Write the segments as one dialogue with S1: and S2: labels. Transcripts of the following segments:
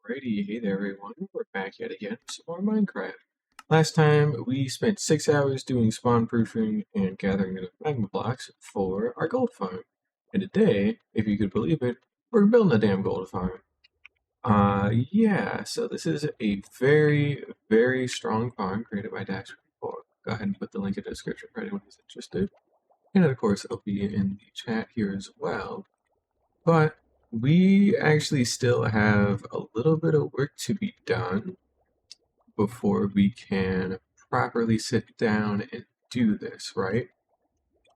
S1: Alrighty, hey there everyone, we're back yet again with some more Minecraft. Last time we spent 6 hours doing spawn proofing and gathering enough magma blocks for our gold farm. And today, if you could believe it, we're building a damn gold farm. Yeah, so this is a very, very strong farm created by Dax 4. Go ahead and put the link in the description for anyone who's interested. And of course, it'll be in the chat here as well. But we actually still have a little bit of work to be done before we can properly sit down and do this, right?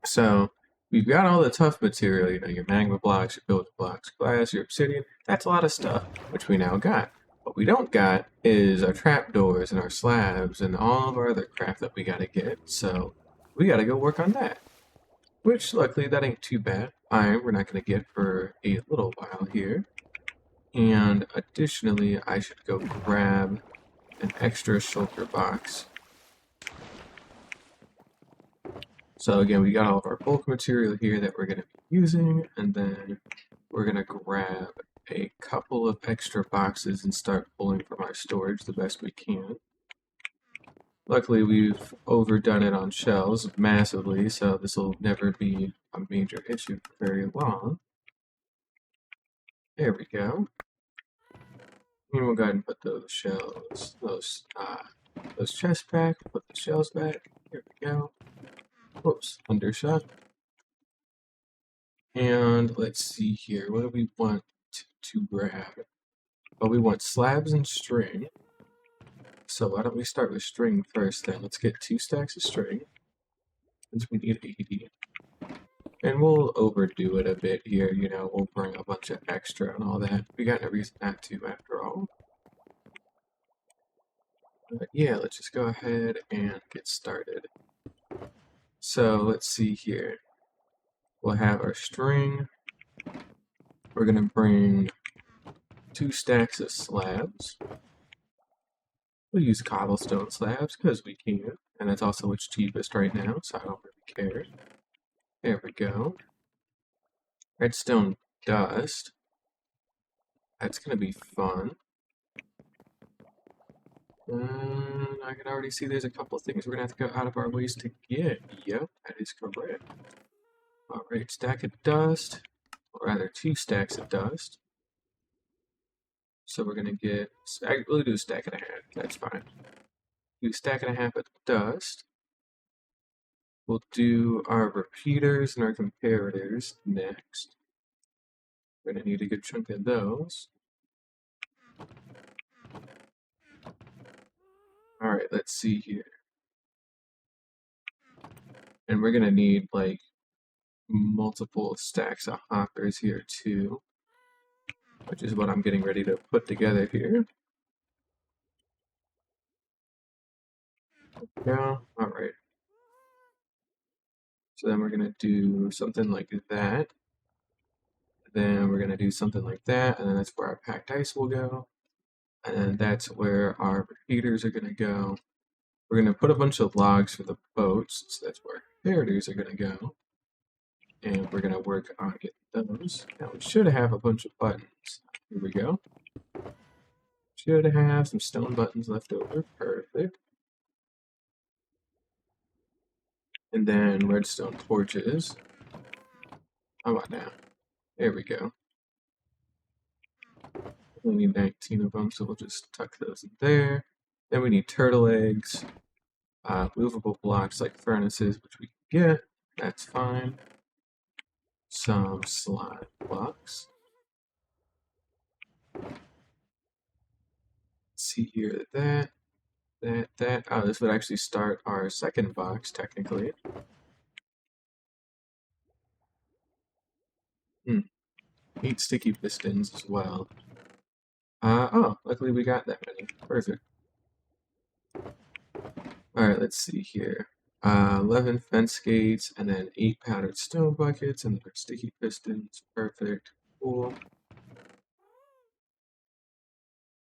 S1: So we've got all the tough material, your magma blocks, your builder blocks, glass, your obsidian. That's a lot of stuff, which we now got. What we don't got is our trapdoors and our slabs and all of our other crap that we gotta get. So we gotta go work on that. Which, luckily, that ain't too bad. Iron we're not going to get for a little while here. And additionally, I should go grab an extra shulker box. So again, we got all of our bulk material here that we're going to be using, and then we're going to grab a couple of extra boxes and start pulling from our storage the best we can. Luckily, we've overdone it on shelves massively, so this will never be a major issue for very long. There we go. And we'll go ahead and put those shells, those chests back, put the shells back. Here we go. Whoops, undershot. And let's see here, what do we want to grab? Well, we want slabs and string. So why don't we start with string first then? Let's get 2 stacks of string, since we need 80. And we'll overdo it a bit here, we'll bring a bunch of extra and all that. We got no reason not to, after all. But yeah, let's just go ahead and get started. So let's see here. We'll have our string. We're going to bring 2 stacks of slabs. We'll use cobblestone slabs because we can. And that's also what's cheapest right now, so I don't really care. There we go. Redstone dust. That's going to be fun. I can already see there's a couple of things we're going to have to go out of our ways to get. Yep, that is correct. Alright, stack of dust. Or rather, 2 stacks of dust. So we're going to get, we'll do a stack and a half, that's fine. Do a stack and a half of dust. We'll do our repeaters and our comparators next. We're going to need a good chunk of those. Alright, let's see here. And we're going to need, like, multiple stacks of hoppers here, too. Which is what I'm getting ready to put together here. Yeah, alright. So then we're going to do something like that. Then we're going to do something like that, and then that's where our packed ice will go. And then that's where our repeaters are going to go. We're going to put a bunch of logs for the boats, so that's where comparators are going to go. And we're going to work on getting those. Now we should have a bunch of buttons. Here we go. Should have some stone buttons left over. Perfect. And then redstone torches. How about now? There we go. We need 19 of them, so we'll just tuck those in there. Then we need turtle eggs, movable blocks like furnaces, which we can get. That's fine. Some slime blocks. Let's see here, that. Oh, this would actually start our second box, technically. 8 sticky pistons as well. Oh, luckily we got that many. Perfect. Alright, let's see here. 11 fence gates, and then 8 powdered stone buckets, and then sticky pistons. Perfect. Cool.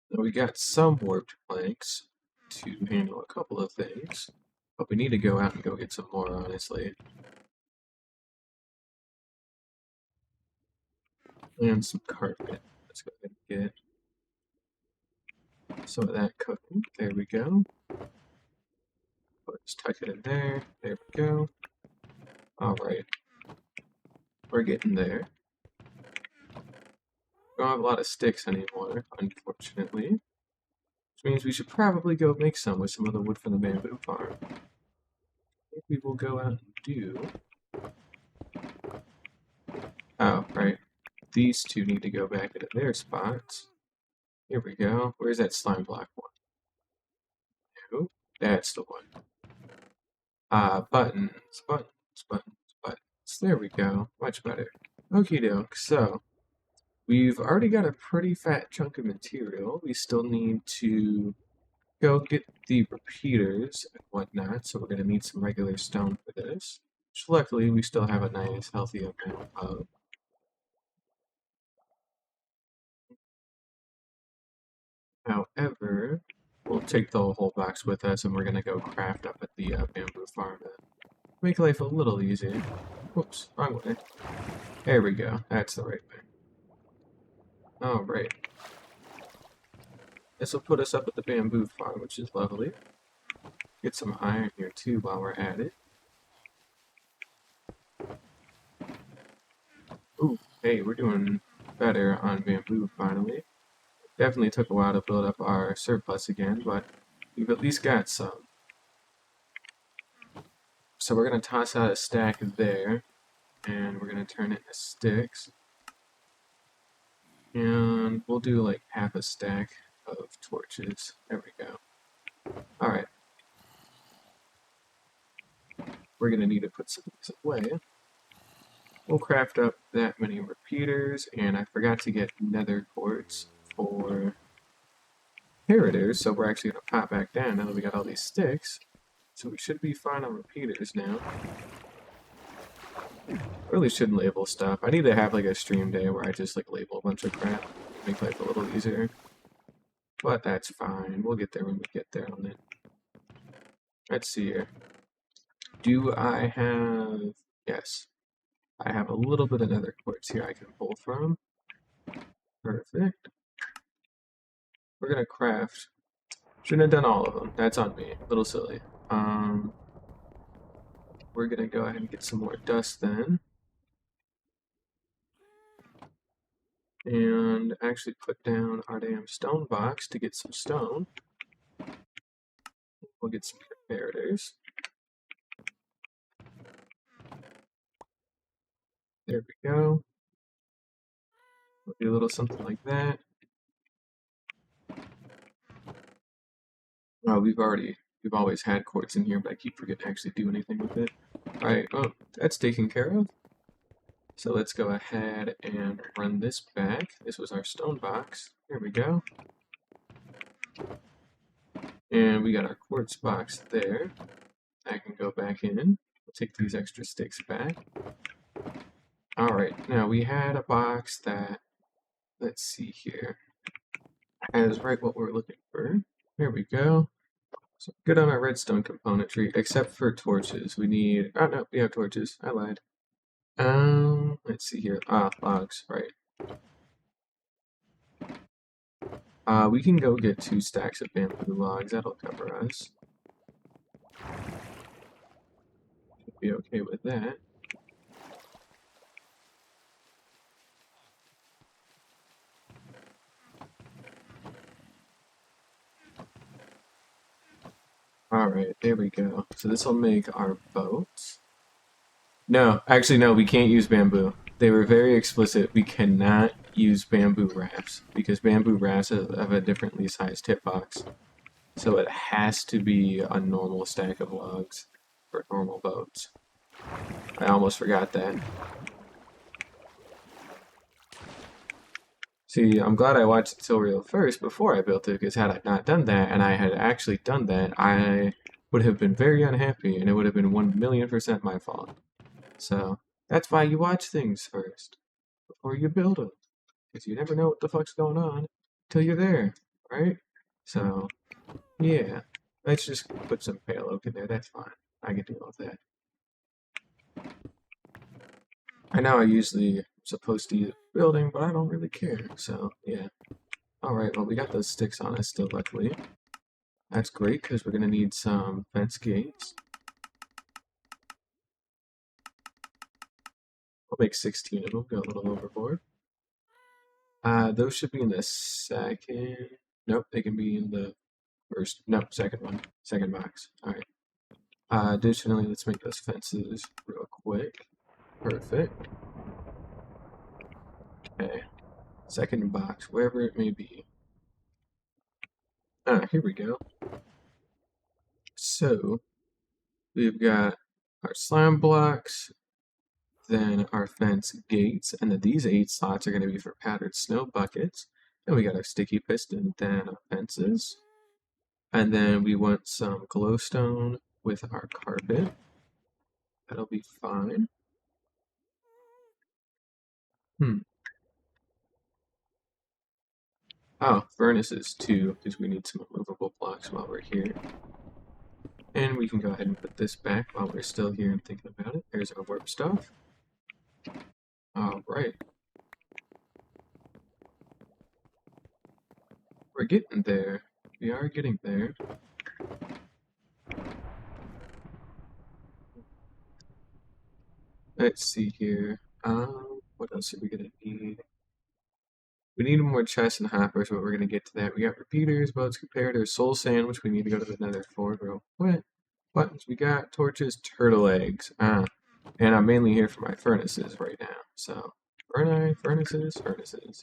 S1: Now we got some warped planks to handle a couple of things, but we need to go out and go get some more, honestly. And some carpet. Let's go ahead and get. some of that cooking. There we go. Let's tuck it in there. There we go. Alright. We're getting there. We don't have a lot of sticks anymore, unfortunately. Which means we should probably go make some with some of the wood from the bamboo farm. Maybe we'll go out and do... Oh, right. These two need to go back into their spots. Here we go. Where's that slime block one? No, that's the one. Buttons, buttons, buttons, buttons. There we go. Much better. Okie doke. So, we've already got a pretty fat chunk of material. We still need to go get the repeaters and whatnot, so we're going to need some regular stone for this. Which luckily, we still have a nice, healthy amount of. However, we'll take the whole box with us, and we're going to go craft up at the bamboo farm to make life a little easier. Whoops, wrong way. There we go. That's the right way. Alright. This will put us up at the bamboo farm, which is lovely. Get some iron here too while we're at it. Ooh, hey, we're doing better on bamboo finally. Definitely took a while to build up our surplus again, but we've at least got some. So we're going to toss out a stack there, and we're going to turn it into sticks. And we'll do like half a stack of torches. There we go. Alright. We're going to need to put some of these away. We'll craft up that many repeaters, and I forgot to get nether quartz for inheritors, so we're actually going to pop back down now that we got all these sticks. So we should be fine on repeaters now. Really shouldn't label stuff. I need to have like a stream day where I just like label a bunch of crap, make life a little easier. But that's fine. We'll get there when we get there on it. Let's see here. Do I have... Yes. I have a little bit of nether quartz here I can pull from. Perfect. We're gonna craft. Shouldn't have done all of them. That's on me. A little silly. We're gonna go ahead and get some more dust then. And actually put down our damn stone box to get some stone. We'll get some comparators. There we go. We'll do a little something like that. Oh, we've always had quartz in here, but I keep forgetting to actually do anything with it. Alright, well, that's taken care of. So let's go ahead and run this back. This was our stone box. There we go. And we got our quartz box there. I can go back in. We'll take these extra sticks back. Alright, now we had a box that, let's see here, has right what we're looking for. There we go. So good on our redstone componentry, except for torches. We need, oh no, we have torches. I lied. Let's see here. Logs, right. We can go get 2 stacks of bamboo logs. That'll cover us. Should be okay with that. Alright, there we go. So this will make our boats. No, actually no, we can't use bamboo. They were very explicit. We cannot use bamboo rafts because bamboo rafts have a differently sized hitbox. So it has to be a normal stack of logs for normal boats. I almost forgot that. See, I'm glad I watched the tutorial first before I built it, because had I not done that, and I had actually done that, I would have been very unhappy, and it would have been 1,000,000% my fault. So, that's why you watch things first, before you build them. Because you never know what the fuck's going on till you're there, right? So, yeah. Let's just put some pale oak in there, that's fine. I can deal with that. I know I usually am supposed to use building, but I don't really care, so, yeah. Alright, well we got those sticks on us still, luckily. That's great, because we're going to need some fence gates. We'll make 16 of them, go a little overboard. Those should be in the second... Nope, they can be in the first... No, second one. Second box. Alright. Additionally, let's make those fences real quick. Perfect. Okay. Second box, wherever it may be. Here we go. So, we've got our slime blocks, then our fence gates, and then these 8 slots are going to be for powdered snow buckets. Then we got our sticky piston, then our fences. And then we want some glowstone with our carpet. That'll be fine. Oh, furnaces too, because we need some movable blocks while we're here. And we can go ahead and put this back while we're still here and thinking about it. There's our warp stuff. Alright. We're getting there. We are getting there. Let's see here. What else are we gonna need? We need more chests and hoppers, but we're gonna get to that. We got repeaters, boats, comparators, soul sand, which we need to go to the nether for real quick. Buttons, we got torches, turtle eggs. And I'm mainly here for my furnaces right now. So, furnaces,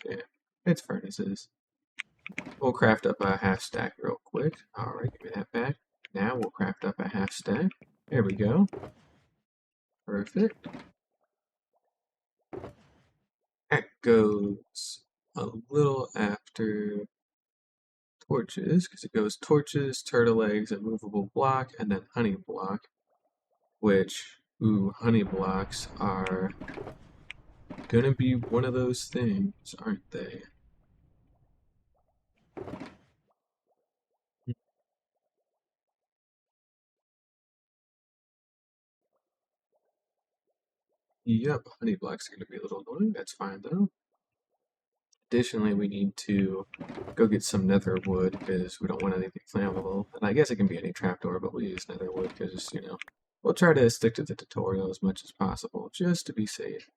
S1: yeah, it's furnaces. We'll craft up a half stack real quick. Alright, give me that back. Now we'll craft up a half stack. There we go. Perfect. That goes a little after torches, because it goes torches, turtle eggs, a movable block, and then honey block, which, honey blocks are gonna be one of those things, aren't they? Yep, honey blocks are gonna be a little annoying, that's fine though. Additionally, we need to go get some nether wood, because we don't want anything flammable. And I guess it can be any trapdoor, but we'll use nether wood, because, you know, we'll try to stick to the tutorial as much as possible, just to be safe.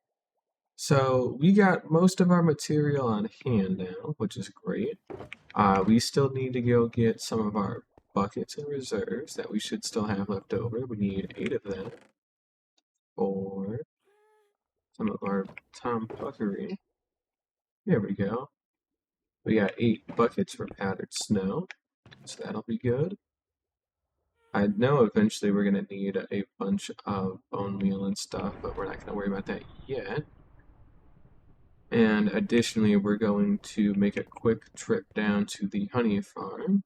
S1: So, we got most of our material on hand now, which is great. We still need to go get some of our buckets and reserves that we should still have left over. We need 8 of them for some of our tomfuckery. There we go. We got 8 buckets for powdered snow, so that'll be good. I know eventually we're going to need a bunch of bone meal and stuff, but we're not going to worry about that yet. And additionally, we're going to make a quick trip down to the honey farm.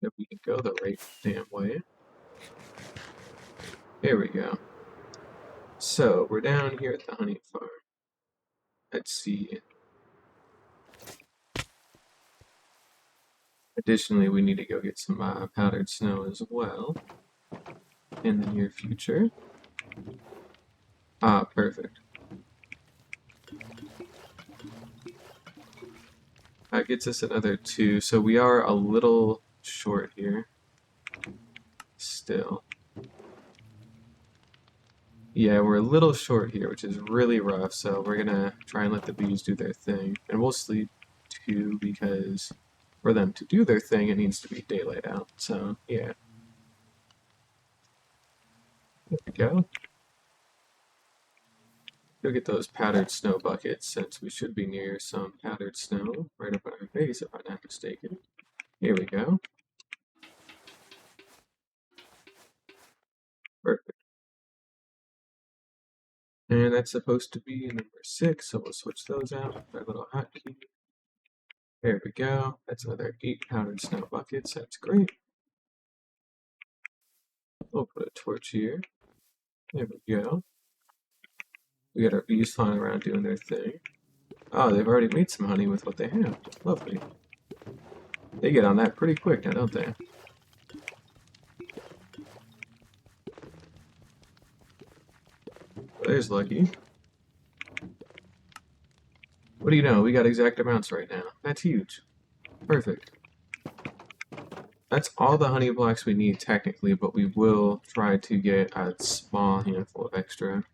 S1: If we can go the right damn way. There we go. So, we're down here at the honey farm. Let's see. Additionally, we need to go get some powdered snow as well in the near future. Perfect. That gets us another 2, so we are a little short here. Still. Yeah, we're a little short here, which is really rough, so we're gonna try and let the bees do their thing. And we'll sleep too, because for them to do their thing, it needs to be daylight out. So, yeah. There we go. Go get those powdered snow buckets, since we should be near some powdered snow right up on our face, if I'm not mistaken. Here we go. Perfect. And that's supposed to be number 6, so we'll switch those out with our little hotkey. There we go. That's another 8 powdered snow buckets. That's great. We'll put a torch here. There we go. We got our bees flying around doing their thing. Oh, they've already made some honey with what they have. Lovely. They get on that pretty quick now, don't they? There's Lucky. What What do you know? We got exact amounts right now. That's huge. Perfect. That's all the honey blocks we need technically, but we will try to get a small handful of extra in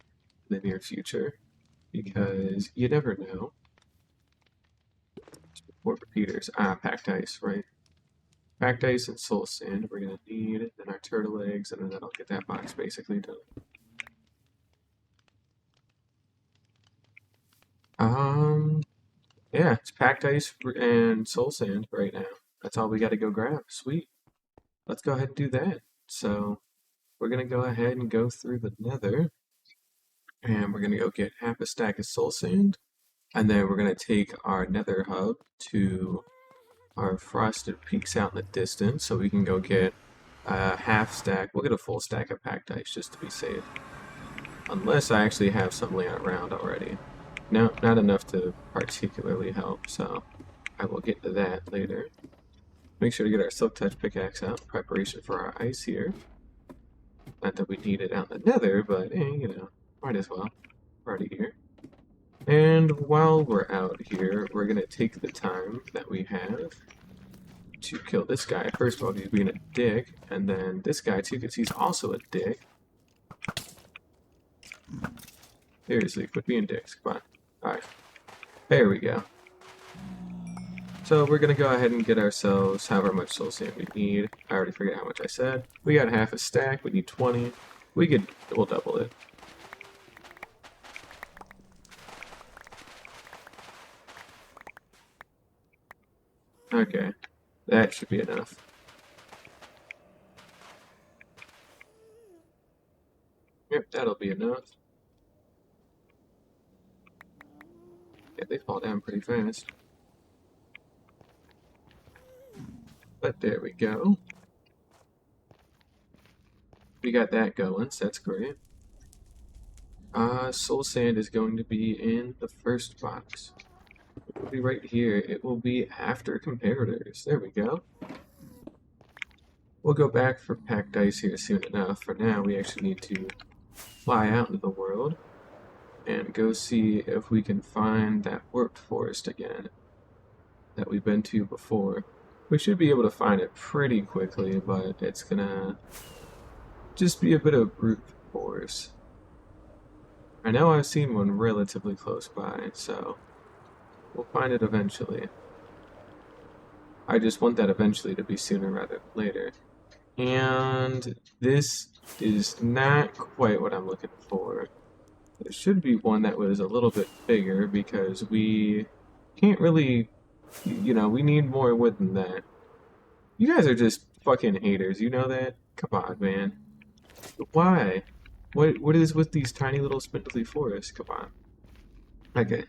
S1: the near future because you never know. What repeaters? Packed ice, right? Packed ice and soul sand we're gonna need, then our turtle eggs, and then that'll get that box basically done. Yeah, it's packed ice and soul sand right now. That's all we gotta go grab. Sweet. Let's go ahead and do that. So we're gonna go ahead and go through the nether, and we're gonna go get half a stack of soul sand, and then we're gonna take our nether hub to our frosted peaks out in the distance, so we can go get a half stack. We'll get a full stack of packed ice just to be safe. Unless I actually have some laying around already. No, not enough to particularly help, so I will get to that later. Make sure to get our Silk Touch pickaxe out in preparation for our ice here. Not that we need it out in the nether, but you know, might as well. We're already here. And while we're out here, we're going to take the time that we have to kill this guy. First of all, he's being a dick, and then this guy too, because he's also a dick. Seriously, quit being dicks. Come on. Alright. There we go. So we're going to go ahead and get ourselves however much soul sand we need. I already forget how much I said. We got half a stack. We need 20. We'll double it. Okay. That should be enough. Yep, that'll be enough. Yeah, they fall down pretty fast. But there we go. We got that going, so that's great. Soul Sand is going to be in the first box. It will be right here. It will be after comparators. There we go. We'll go back for packed ice here soon enough. For now, we actually need to fly out into the world and go see if we can find that warped forest again that we've been to before. We should be able to find it pretty quickly, but it's gonna just be a bit of brute force. I know I've seen one relatively close by, so we'll find it eventually. I just want that eventually to be sooner rather than later. And this is not quite what I'm looking for. There should be one that was a little bit bigger because we can't really, you know, we need more wood than that. You guys are just fucking haters, you know that? Come on, man. Why? What is with these tiny little spindly forests? Come on. Okay.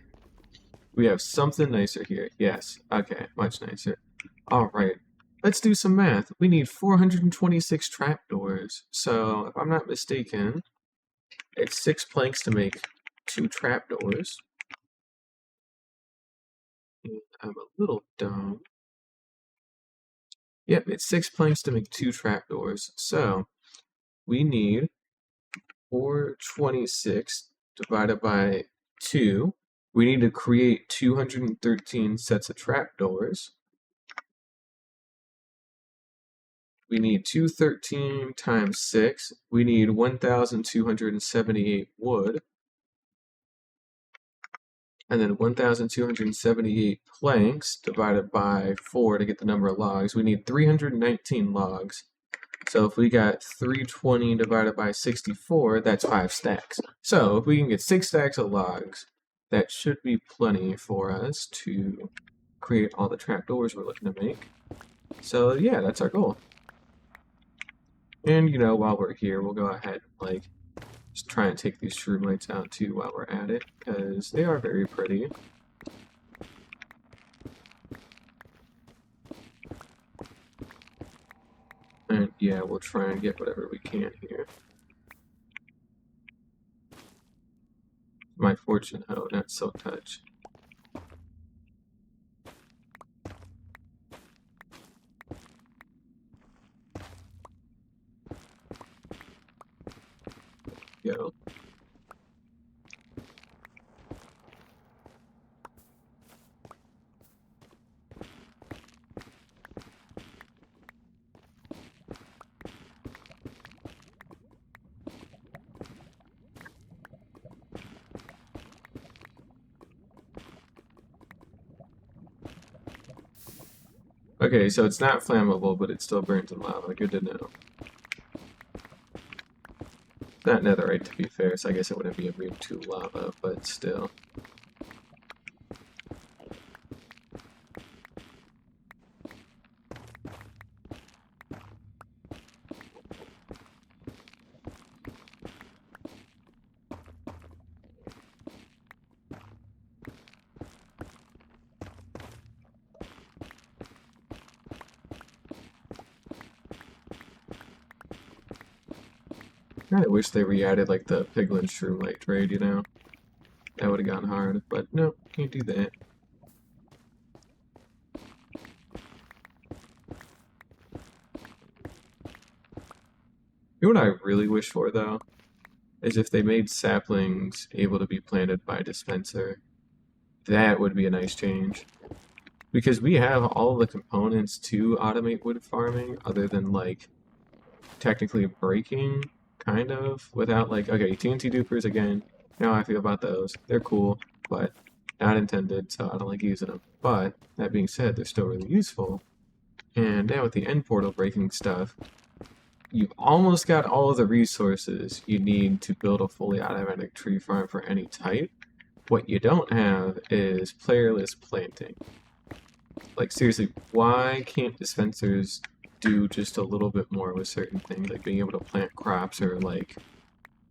S1: We have something nicer here. Yes. Okay, much nicer. Alright. Let's do some math. We need 426 trapdoors. So, if I'm not mistaken, it's 6 planks to make 2 trapdoors. I'm a little dumb. Yep, it's 6 planks to make 2 trapdoors. So, we need 426 divided by 2. We need to create 213 sets of trapdoors. We need 213 times 6. We need 1,278 wood. And then 1,278 planks divided by 4 to get the number of logs. We need 319 logs. So if we got 320 divided by 64, that's 5 stacks. So if we can get 6 stacks of logs, that should be plenty for us to create all the trapdoors we're looking to make. So yeah, that's our goal. And you know, while we're here, we'll go ahead and like just try and take these shroom lights out too while we're at it, because they are very pretty. And yeah, we'll try and get whatever we can here. My fortune hoe, not Silk Touch. Go. Okay, so it's not flammable, but it still burns in lava. Good to know. Not netherite, to be fair, so I guess it wouldn't be immune to lava, but still. I wish they re-added like the Piglin Shroomlight trade, you know? That would have gone hard, but no, can't do that. You know what I really wish for, though? Is if they made saplings able to be planted by dispenser. That would be a nice change. Because we have all the components to automate wood farming, other than, like, technically breaking, kind of, without, like, okay, TNT dupers, again, you know how I feel about those. They're cool, but not intended, so I don't like using them. But, that being said, they're still really useful. And now with the end portal breaking stuff, you've almost got all of the resources you need to build a fully automatic tree farm for any type. What you don't have is playerless planting. Like, seriously, why can't dispensers do just a little bit more with certain things, like being able to plant crops, or, like,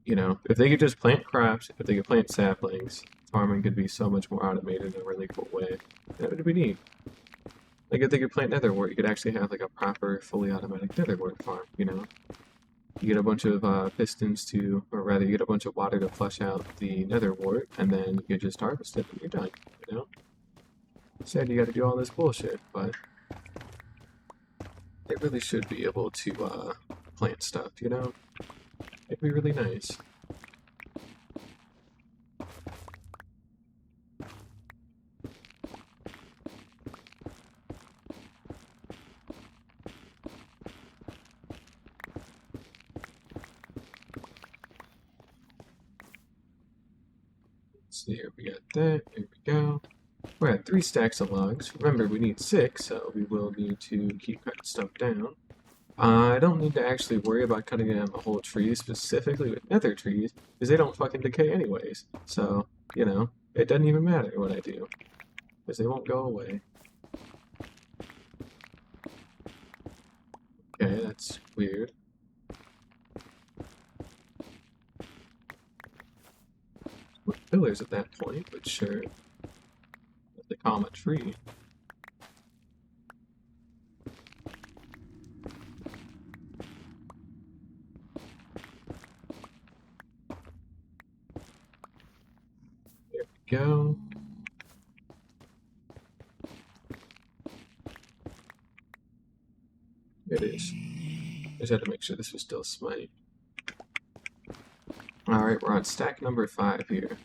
S1: you know, if they could just plant crops, if they could plant saplings, farming could be so much more automated in a really cool way. That would be neat. Like, if they could plant netherwort, you could actually have, like, a proper, fully automatic netherwort farm, you know? You get a bunch of pistons to, or rather, you get a bunch of water to flush out the netherwort, and then you just harvest it and you're done, you know? Said you gotta do all this bullshit, but they really should be able to plant stuff, you know? It'd be really nice. Let's see, here we got that, here we go. We're at 3 stacks of logs. Remember, we need 6, so we will need to keep cutting stuff down. I don't need to actually worry about cutting down the whole tree, specifically with nether trees, because they don't fucking decay anyways. So, you know, it doesn't even matter what I do, because they won't go away. Okay, that's weird. With pillars at that point, but sure. They call them a tree. There we go. It is. I just had to make sure this was still smite. Alright, we're on stack number 5 here.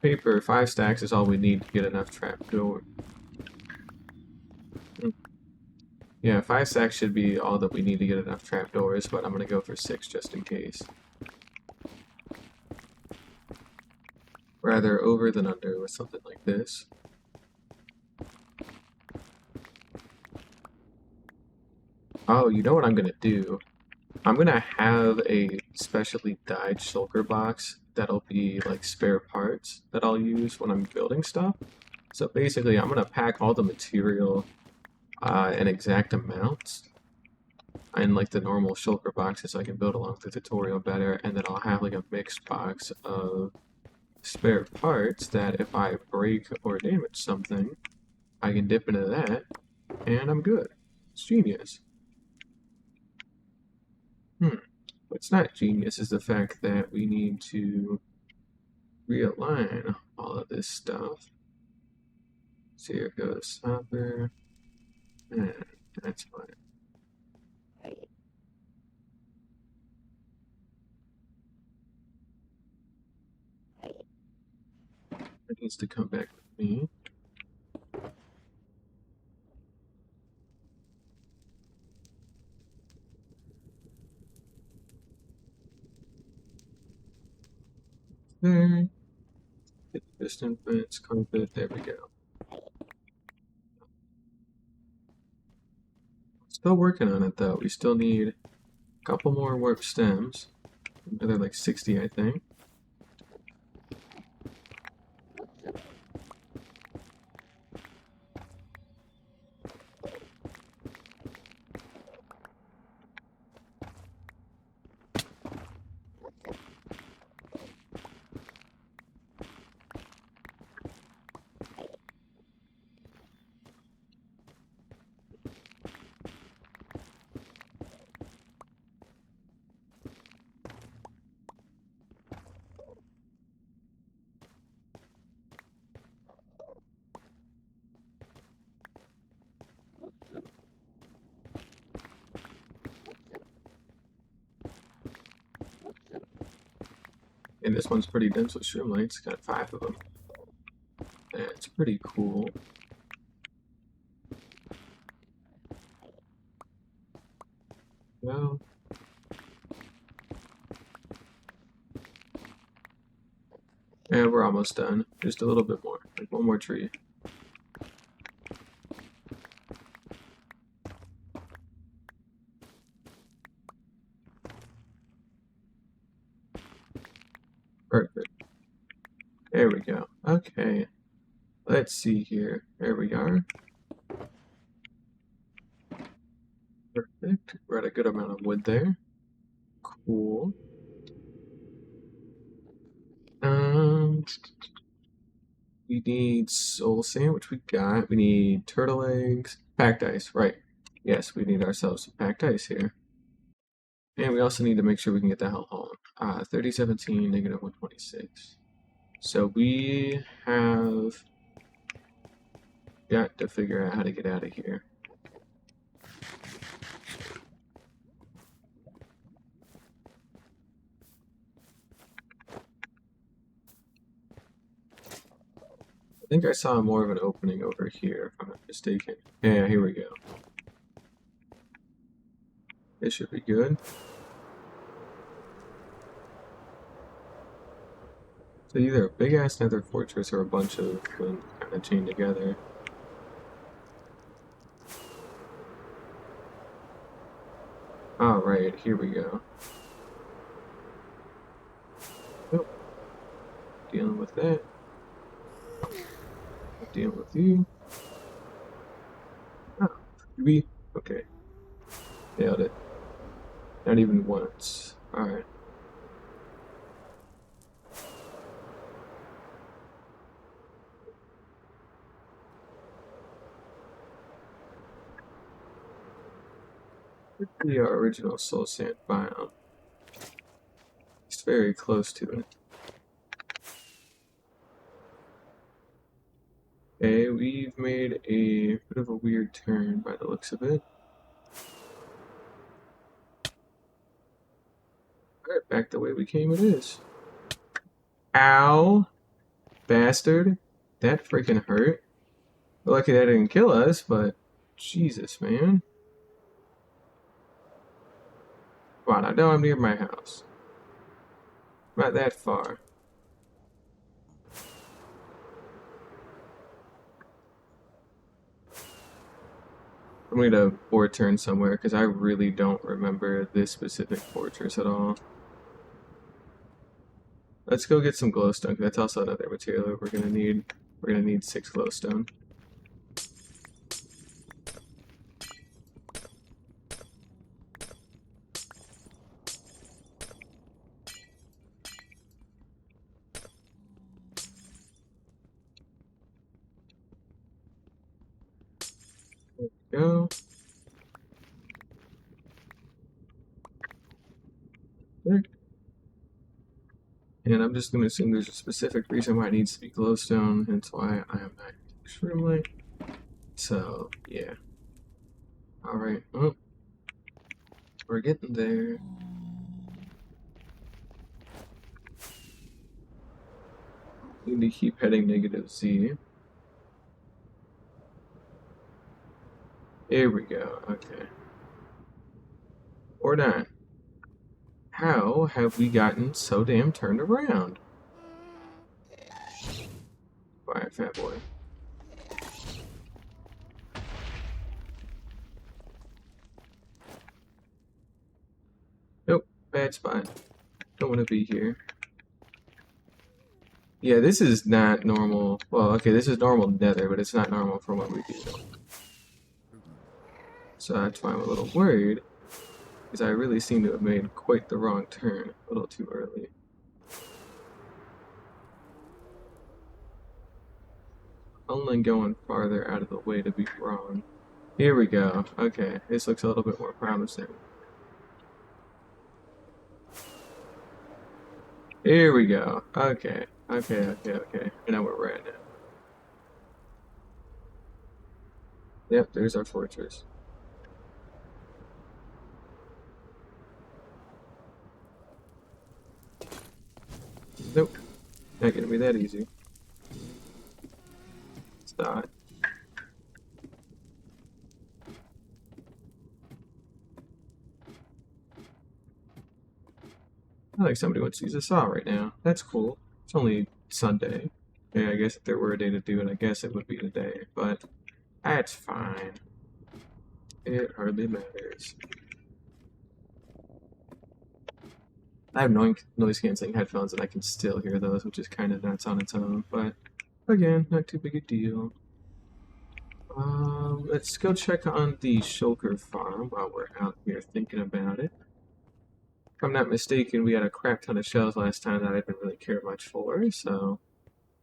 S1: Paper, 5 stacks is all we need to get enough trapdoor. Yeah, 5 stacks should be all that we need to get enough trapdoors, but I'm gonna go for 6 just in case. Rather over than under with something like this. Oh, you know what I'm gonna do? I'm gonna have a specially dyed shulker box that'll be like spare parts that I'll use when I'm building stuff. So basically, I'm gonna pack all the material in exact amounts in like the normal shulker boxes so I can build along the tutorial better, and then I'll have like a mixed box of spare parts that if I break or damage something, I can dip into that, and I'm good. It's genius. What's not genius is the fact that we need to realign all of this stuff. So here goes hopper, and that's fine. It needs to come back with me. there. Get the piston fence, carpet, there we go. Still working on it though. We still need a couple more warp stems. Another like 60, I think. And this one's pretty dense with shroomlights. Got 5 of them. That's pretty cool. Well, and we're almost done. Just a little bit more. Like one more tree. Perfect. There we go. Okay. Let's see here. There we are. Perfect. We're at a good amount of wood there. Cool. We need soul sand, which we got. We need turtle eggs. Packed ice, right. Yes, we need ourselves some packed ice here. And we also need to make sure we can get the hell home. 3017, negative 126. So we have got to figure out how to get out of here. I think I saw more of an opening over here, if I'm not mistaken. Yeah, here we go. This should be good. So either a big ass nether fortress or a bunch of them kind of chained together. Alright, here we go. Oh, dealing with that. Dealing with you. Oh, we okay. Nailed it. Not even once. Alright. The original soul sand biome. It's very close to it. Okay, we've made a bit of a weird turn by the looks of it. Alright, back the way we came it is. Ow! Bastard. That freaking hurt. We're lucky that didn't kill us, but Jesus, man. Come on, I know I'm near my house. Not that far. I'm going to board turn somewhere because I really don't remember this specific fortress at all. Let's go get some glowstone. That's also another material that we're gonna need. We're gonna need 6 glowstone. There we go. There. And I'm just gonna assume there's a specific reason why it needs to be glowstone, hence why I am not extremely. So yeah. Alright, well, we're getting there. Need to keep heading negative Z. Here we go, okay. Or not. How have we gotten so damn turned around? Alright, fat boy. Nope, bad spot. Don't want to be here. Yeah, this is not normal. Well, okay, this is normal nether, but it's not normal for what we do. So that's why I'm a little worried, because I really seem to have made quite the wrong turn a little too early. Only going farther out of the way to be wrong. Here we go. Okay, this looks a little bit more promising. Here we go. Okay. Okay. I know where we're at now. Yep, there's our fortress. Nope. Not gonna be that easy. It's not. I like somebody wants to use a saw right now. That's cool. It's only Sunday. Yeah, I guess if there were a day to do it, I guess it would be today. But that's fine. It hardly matters. I have noise canceling headphones and I can still hear those, which is kind of nuts on its own. But again, not too big a deal. Let's go check on the Shulker farm while we're out here thinking about it. If I'm not mistaken, we had a crap ton of shells last time that I didn't really care much for, so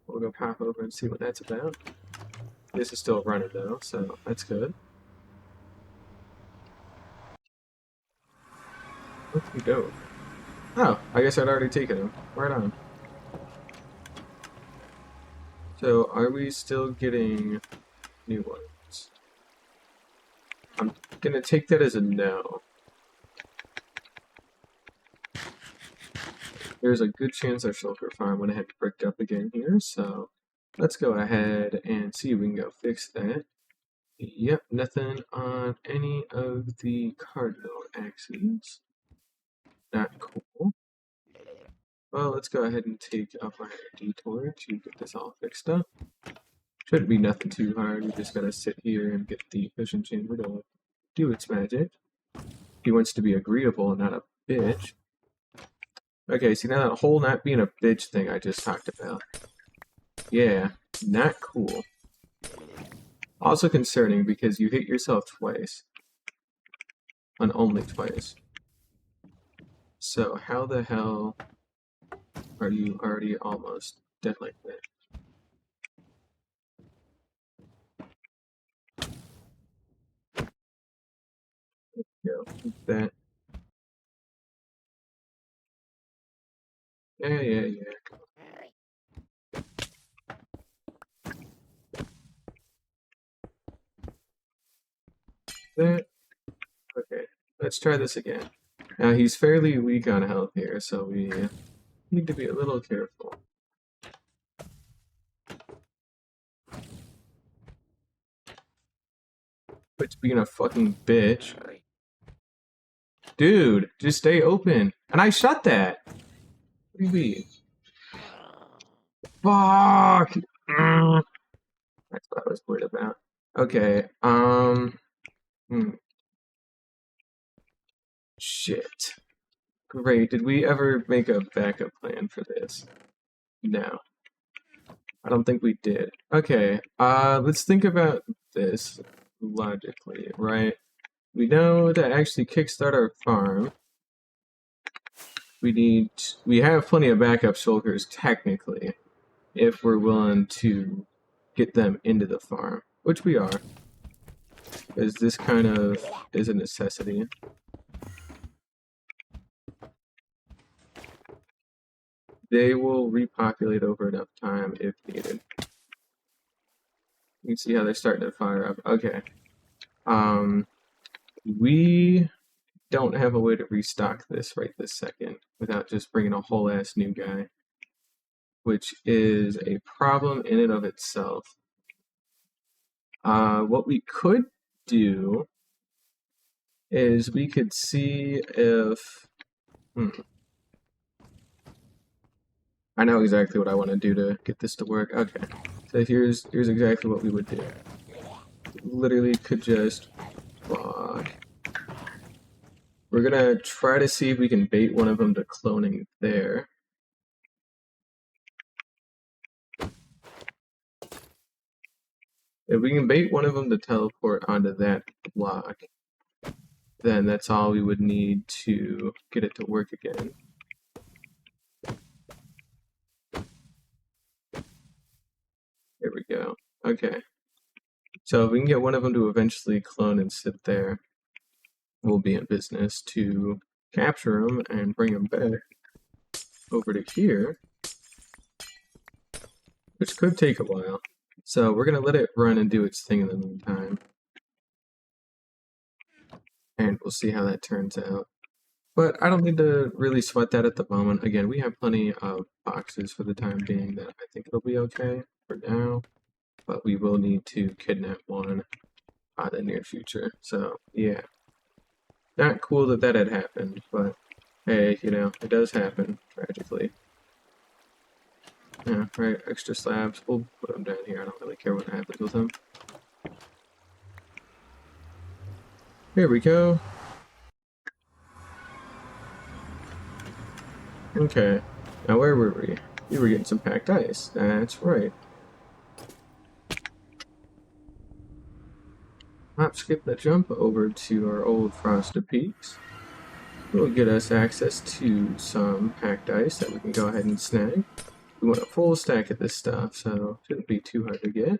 S1: we'll go pop over and see what that's about. This is still running though, so that's good. Let's go. Oh, I guess I'd already taken him. Right on. So, are we still getting new ones? I'm gonna take that as a no. There's a good chance our Shulker farm went ahead and bricked up again here, so let's go ahead and see if we can go fix that. Yep, nothing on any of the cardinal axes. Not cool. Well, let's go ahead and take a minor detour to get this all fixed up. Shouldn't be nothing too hard. We just gotta sit here and get the fission chamber to do its magic. He wants to be agreeable and not a bitch. Okay, see now that whole not being a bitch thing I just talked about. Yeah, not cool. Also concerning because you hit yourself twice. And only twice. So how the hell are you already almost dead like that? Go, that. Yeah. That. Okay, let's try this again. Now he's fairly weak on health here, so we need to be a little careful. Quit being a fucking bitch. Dude, just stay open. And I shut that! What do you mean? Fuck! That's what I was worried about. Okay, Shit. Great, did we ever make a backup plan for this? No. I don't think we did. Okay, let's think about this logically, right? We know to actually kickstart our farm, we have plenty of backup shulkers technically, if we're willing to get them into the farm, which we are, because this kind of is a necessity. They will repopulate over enough time if needed. You can see how they're starting to fire up. Okay. We don't have a way to restock this right this second without just bringing a whole ass new guy, which is a problem in and of itself. What we could do is we could see if... I know exactly what I want to do to get this to work. Okay. So here's exactly what we would do. Literally could just block. We're gonna try to see if we can bait one of them to cloning there. If we can bait one of them to teleport onto that block, then that's all we would need to get it to work again. There we go. Okay. So if we can get one of them to eventually clone and sit there, we'll be in business to capture them and bring them back over to here, which could take a while. So we're going to let it run and do its thing in the meantime. And we'll see how that turns out. But I don't need to really sweat that at the moment. Again, we have plenty of boxes for the time being that I think it'll be okay for now. But we will need to kidnap one in the near future. So, yeah. Not cool that that had happened, but hey, you know, it does happen, tragically. Yeah, right, extra slabs. We'll put them down here. I don't really care what happens with them. Here we go. Okay. Now where were we? We were getting some packed ice. That's right. Hop, skip, the jump over to our old Frosted Peaks. Will get us access to some packed ice that we can go ahead and snag. We want a full stack of this stuff, so shouldn't be too hard to get.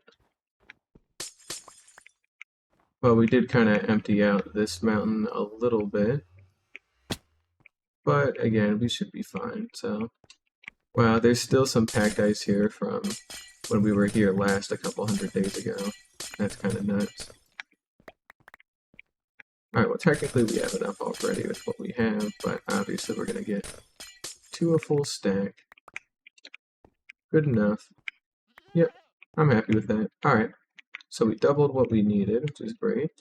S1: Well, we did kind of empty out this mountain a little bit. But again, we should be fine, so... Wow, there's still some packed ice here from when we were here last a couple 100 days ago. That's kind of nuts. Alright, well technically we have enough already with what we have, but obviously we're going to get to a full stack. Good enough. Yep, I'm happy with that. Alright, so we doubled what we needed, which is great.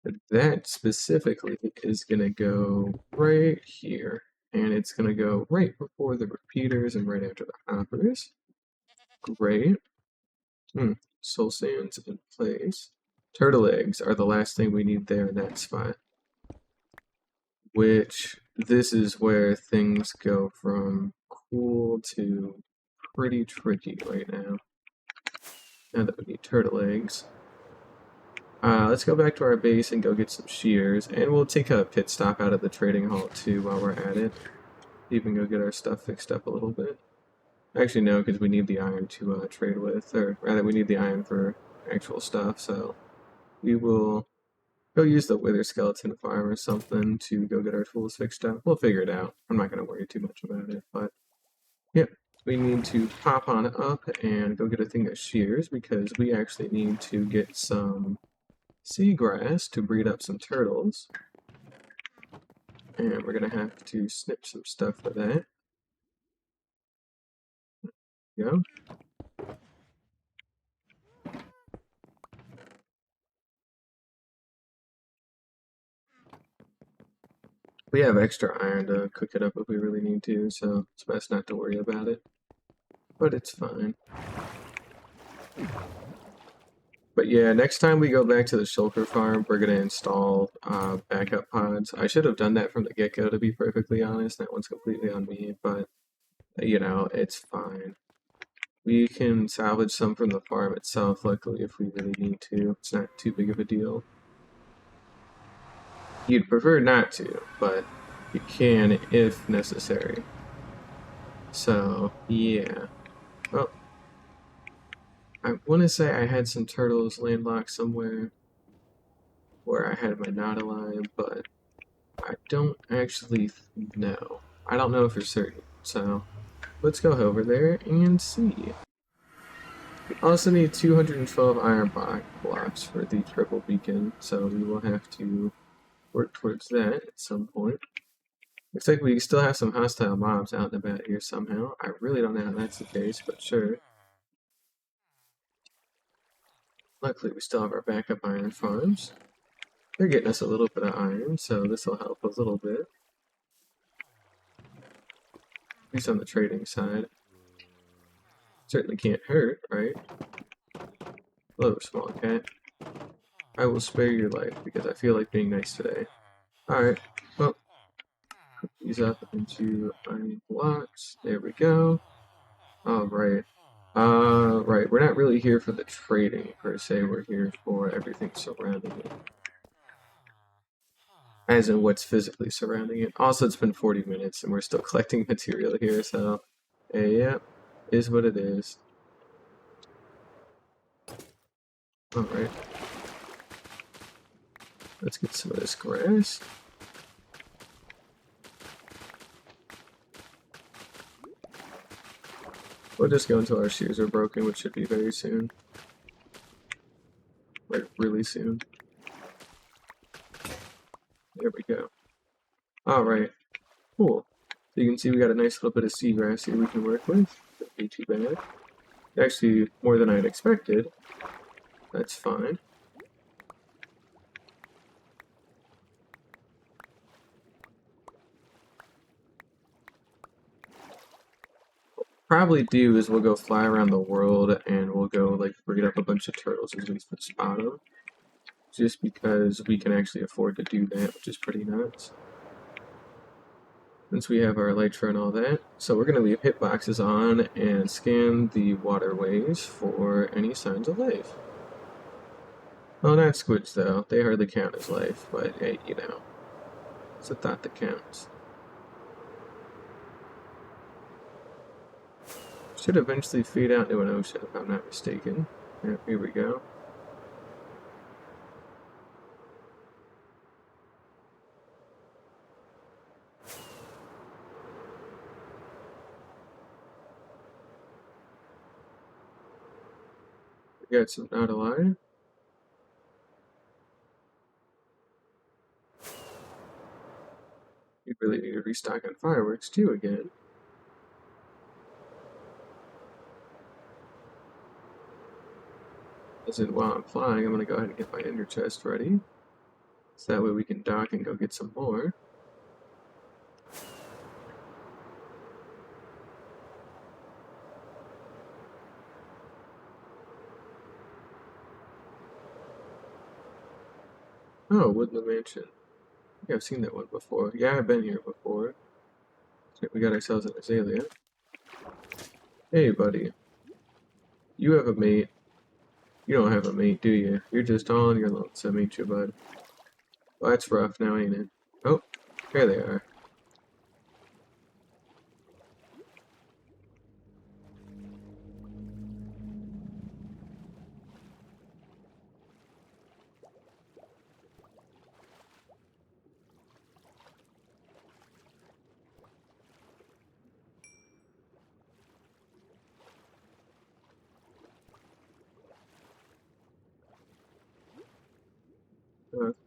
S1: But that specifically is going to go right here. And it's going to go right before the repeaters and right after the hoppers. Great. Soul sands in place. Turtle eggs are the last thing we need there in that spot. Which, this is where things go from cool to pretty tricky right now. Now that we need turtle eggs. Let's go back to our base and go get some shears, and we'll take a pit stop out of the trading hall too while we're at it. Even go get our stuff fixed up a little bit. Actually, no, because we need the iron to trade with, or rather, we need the iron for actual stuff, so we will go use the wither skeleton farm or something to go get our tools fixed up. We'll figure it out. I'm not going to worry too much about it, but yep. We need to pop on up and go get a thing of shears because we actually need to get some seagrass to breed up some turtles. And we're going to have to snip some stuff for that. Go. We have extra iron to cook it up if we really need to, so it's best not to worry about it. But it's fine. But yeah, next time we go back to the shulker farm, we're going to install backup pods. I should have done that from the get-go, to be perfectly honest. That one's completely on me, but, you know, it's fine. We can salvage some from the farm itself, luckily, if we really need to. It's not too big of a deal. You'd prefer not to, but you can if necessary. So, yeah. Well, I want to say I had some turtles landlocked somewhere where I had my Nautilus, but I don't actually know. I don't know for certain, so let's go over there and see. We also need 212 iron blocks for the triple beacon, so we will have to work towards that at some point. Looks like we still have some hostile mobs out and about here somehow. I really don't know how that's the case, but sure. Luckily, we still have our backup iron farms. They're getting us a little bit of iron, so this will help a little bit. At least on the trading side. Certainly can't hurt, right? Hello, small cat. I will spare your life because I feel like being nice today. Alright, well, put these up into iron blocks. There we go. Alright. Right, we're not really here for the trading per se, we're here for everything surrounding it. As in what's physically surrounding it. Also, it's been 40 minutes and we're still collecting material here, so yeah, is what it is. Alright. Let's get some of this grass. We'll just go until our shoes are broken, which should be very soon. Like, really soon. There we go. Alright, cool. So you can see we got a nice little bit of seagrass here we can work with. Don't be too bad. Actually, more than I'd expected. That's fine. Probably do is we'll go fly around the world and we'll go like breed up a bunch of turtles as we spot them. Just because we can actually afford to do that, which is pretty nuts. Since we have our elytra and all that. So we're going to leave hitboxes on and scan the waterways for any signs of life. Well, not squids though. They hardly count as life, but hey, you know, it's a thought that counts. Should eventually feed out into an ocean if I'm not mistaken. Yeah, here we go. We got some not alive. We really need to restock on fireworks too again. As in, while I'm flying, I'm going to go ahead and get my ender chest ready. So that way we can dock and go get some more. Oh, Woodland Mansion. Yeah, I've seen that one before. Yeah, I've been here before. So we got ourselves an azalea. Hey, buddy. You have a mate. You don't have a mate, do you? You're just all on your lonesome, ain't you, bud? Well, that's rough now, ain't it? Oh, there they are.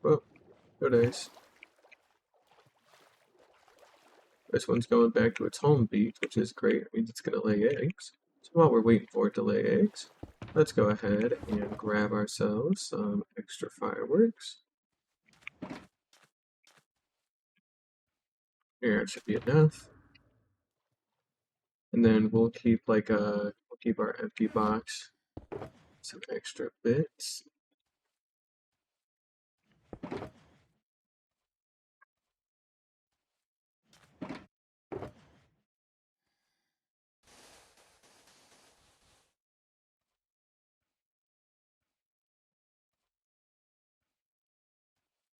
S1: Well, go nice. This one's going back to its home beat, which is great. It means it's going to lay eggs. So while we're waiting for it to lay eggs, let's go ahead and grab ourselves some extra fireworks. Here, it should be enough. And then we'll keep we'll keep our empty box, some extra bits.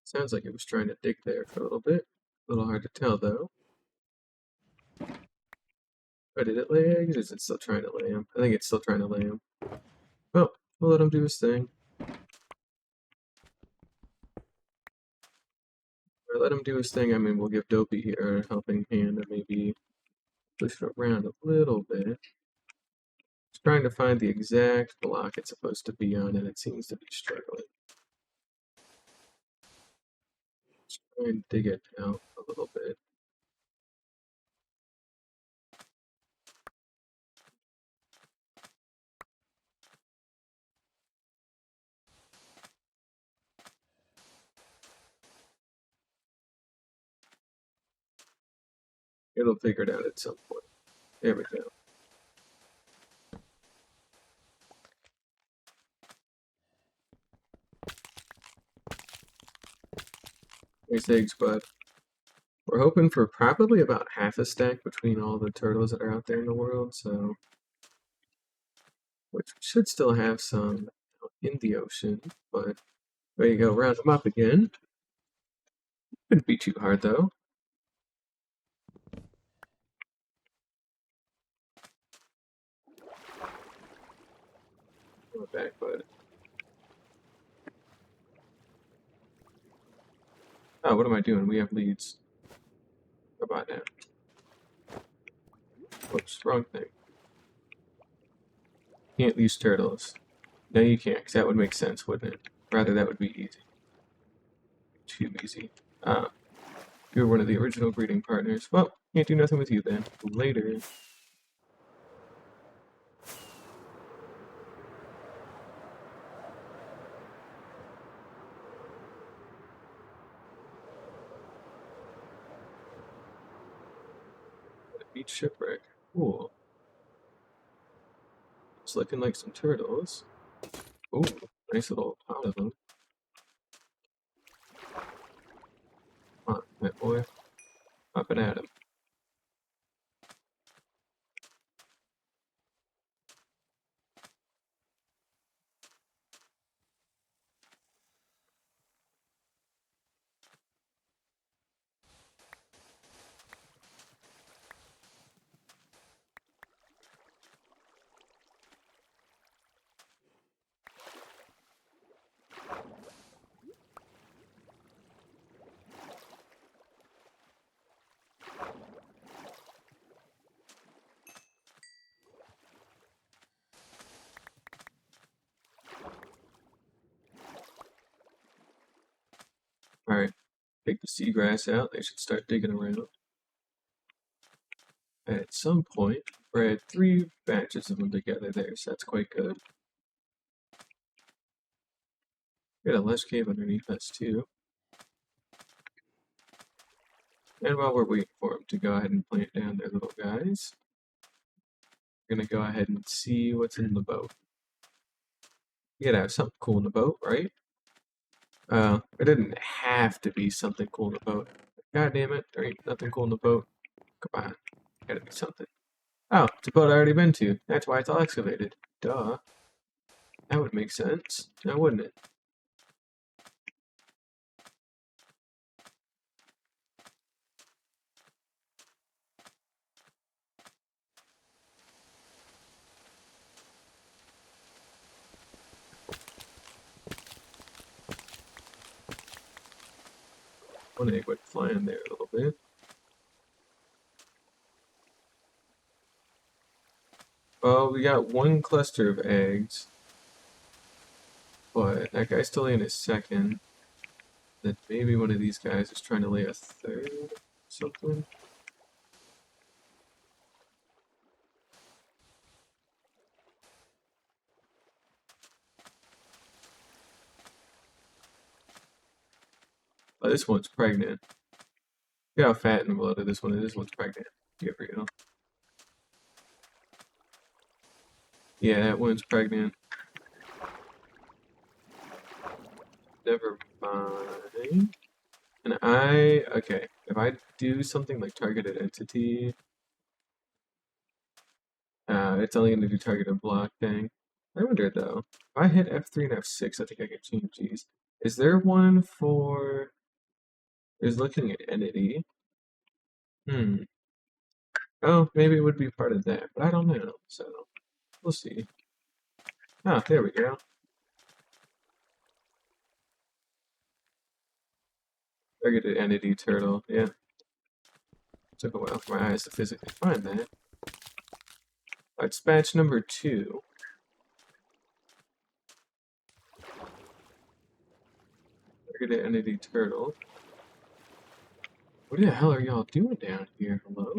S1: Sounds like it was trying to dig there for a little bit. A little hard to tell though. But did it lay eggs or is it still trying to lay them? I think it's still trying to lay them. Well, we'll let him do his thing. Or let him do his thing, I mean, we'll give Dopey here a helping hand and maybe push it around a little bit. It's trying to find the exact block it's supposed to be on and it seems to be struggling. Let's try and dig it out a little bit. It'll figure it out at some point. There we go. Nice eggs, bud. We're hoping for probably about half a stack between all the turtles that are out there in the world, so which should still have some in the ocean, but there you go, round them up again. Couldn't be too hard though. Go back, bud. Oh, what am I doing? We have leads. How about now? Whoops, wrong thing. Can't use turtles. No, you can't, because that would make sense, wouldn't it? Rather, that would be easy. Too easy. You're one of the original breeding partners. Well, can't do nothing with you then. Later. Beach shipwreck. Cool. It's looking like some turtles. Ooh, nice little pot of them. Come on, that boy. Up and at him. Alright, take the seagrass out. They should start digging around. At some point, we're at 3 batches of them together there, so that's quite good. Got a lush cave underneath us too. And while we're waiting for them to go ahead and plant down their little guys, we're gonna go ahead and see what's in the boat. You gotta have something cool in the boat, right? It didn't have to be something cool in the boat. God damn it, there ain't nothing cool in the boat. Come on, gotta be something. Oh, it's a boat I already been to. That's why it's all excavated. Duh. That would make sense, now wouldn't it? One egg went flying there a little bit. Well, we got 1 cluster of eggs, but that guy's still laying his second. Then maybe one of these guys is trying to lay a third or something. Oh, this one's pregnant. Look how fat and bloated this one is. This one's pregnant. Get real. Yeah, that one's pregnant. Never mind. And okay, if I do something like targeted entity, it's only going to do targeted block thing. I wonder though, if I hit F3 and F6, I think I can change these. Is there one for, is looking at entity? Oh, maybe it would be part of that, but I don't know, so we'll see. Ah, there we go. Targeted entity turtle, yeah. Took a while for my eyes to physically find that. It's batch number 2. Targeted entity turtle. What the hell are y'all doing down here? Hello?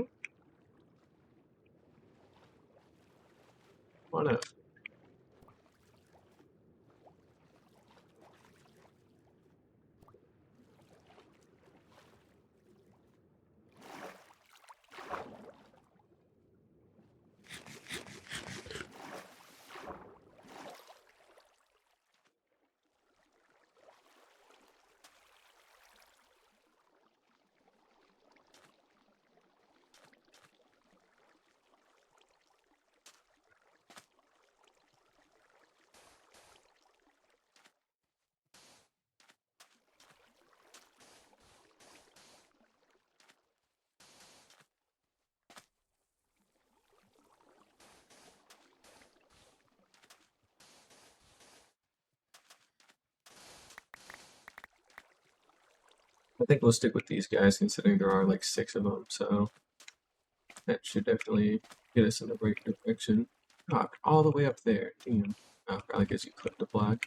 S1: Come on up. I think we'll stick with these guys considering there are like 6 of them, so that should definitely get us in the right direction. Oh, all the way up there. Damn. Oh, probably because you clicked the block.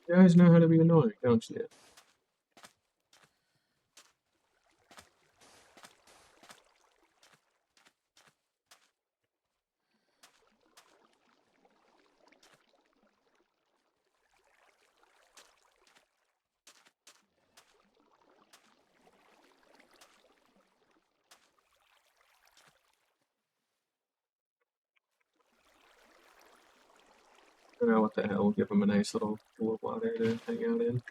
S1: You guys know how to be annoying, don't you? I don't know what the hell. We'll give them a nice little pool of water to hang out in.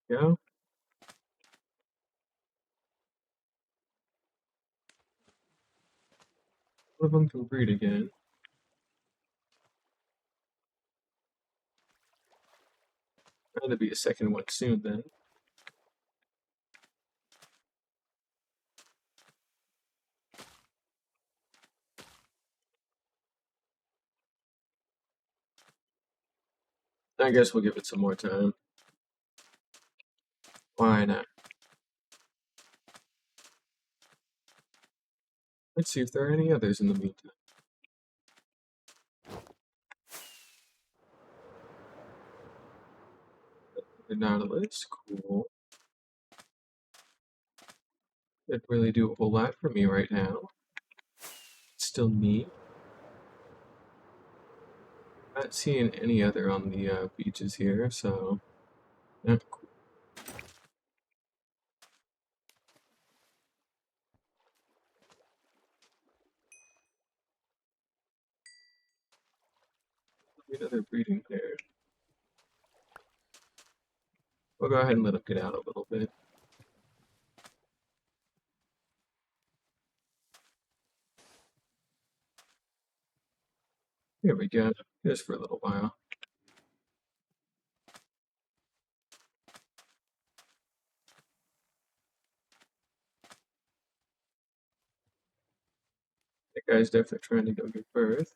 S1: There we go. One of them can breed again. Going to be a second one soon then. I guess we'll give it some more time. Why not? Let's see if there are any others in the meantime. The Nautilus, cool. Didn't really do a whole lot for me right now. It's still neat. Not seeing any other on the beaches here, so yeah, cool. Another breeding pair. We'll go ahead and let them get out a little bit. Here we go, just for a little while. That guy's definitely trying to go give birth.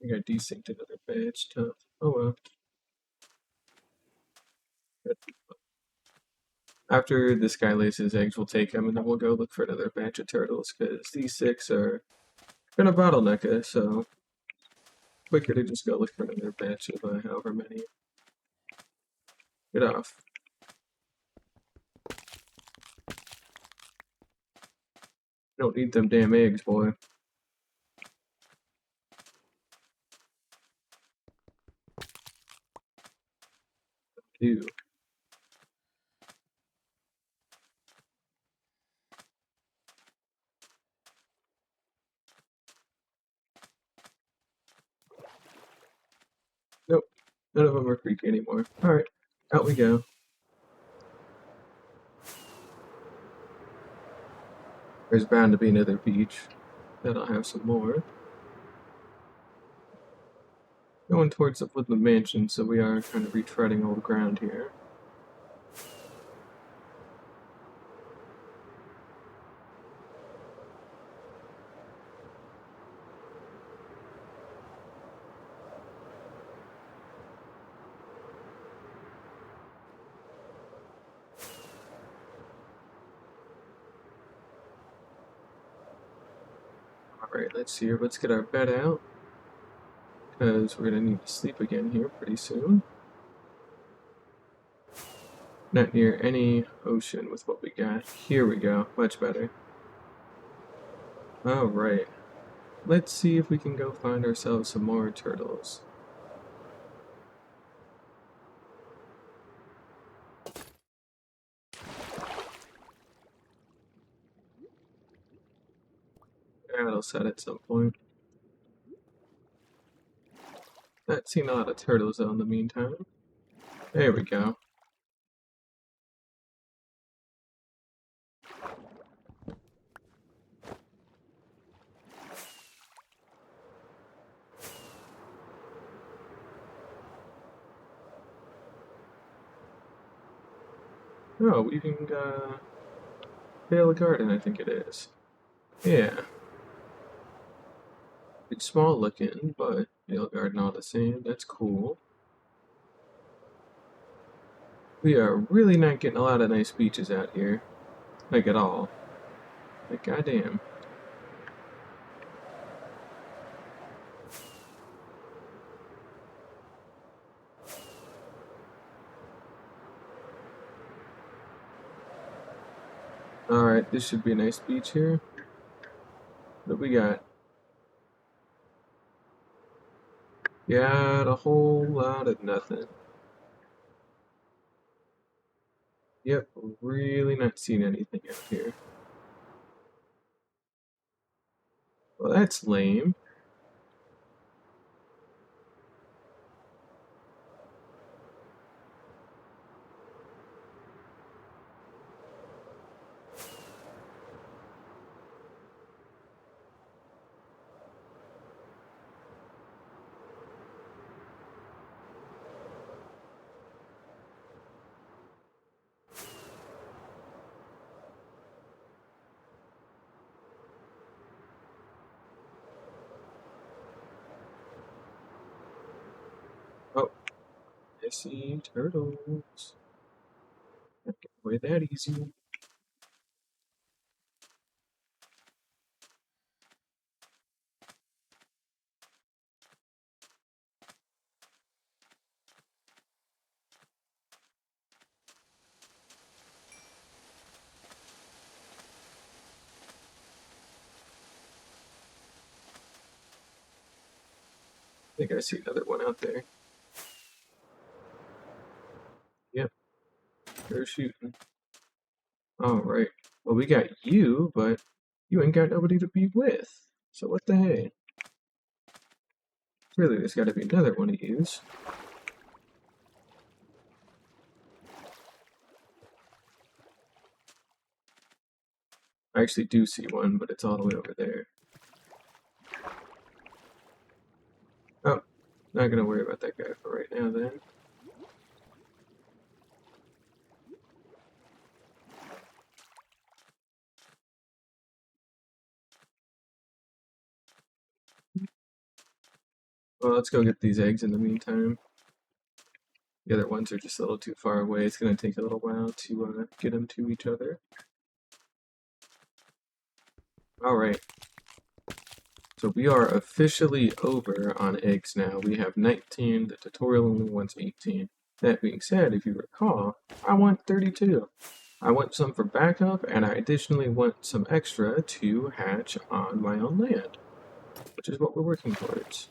S1: I got desynced another batch. Tough. Oh well. Good. After this guy lays his eggs, we'll take him and then we'll go look for another batch of turtles because these 6 are gonna bottleneck us, so quicker to just go look for another batch of however many. Get off. Don't need them damn eggs, boy. Do. Nope. None of them are creepy anymore. Alright. Out we go. There's bound to be another beach. Then I'll have some more. Going towards the Woodland Mansion, so we are kind of retreading old ground here. Alright, let's see here. Let's get our bed out. Because we're going to need to sleep again here pretty soon. Not near any ocean with what we got. Here we go. Much better. Alright. Let's see if we can go find ourselves some more turtles. That'll set at some point. Not seen a lot of turtles though in the meantime. There we go. Oh, Weaving Vale Garden, I think it is. Yeah. It's small looking, but Vale Garden all the same. That's cool. We are really not getting a lot of nice beaches out here. Like at all. Like goddamn. Alright, this should be a nice beach here. What we got? Got a whole lot of nothing. Yep, really not seeing anything out here. Well, that's lame. Oh, I see turtles. Not get away that easy. I think I see another one out there. Yep, they're shooting. Alright. Well, we got you, but you ain't got nobody to be with. So what the hey? Really, there's gotta be another one of yous. I actually do see one, but it's all the way over there. Oh, not gonna worry about that guy for right now then. Well, let's go get these eggs in the meantime. The other ones are just a little too far away. It's gonna take a little while to get them to each other. Alright. So we are officially over on eggs now. We have 19, the tutorial only wants 18. That being said, if you recall, I want 32. I want some for backup, and I additionally want some extra to hatch on my own land, which is what we're working towards.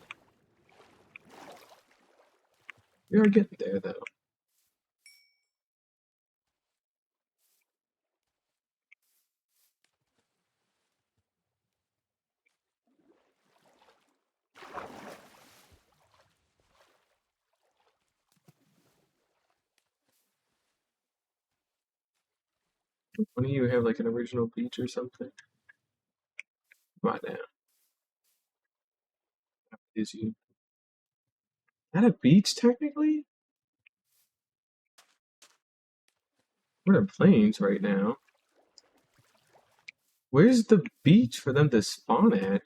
S1: We are getting there, though. One of you have like an original beach or something? Come on now. Is you? Not a beach, technically? We're in plains right now. Where's the beach for them to spawn at?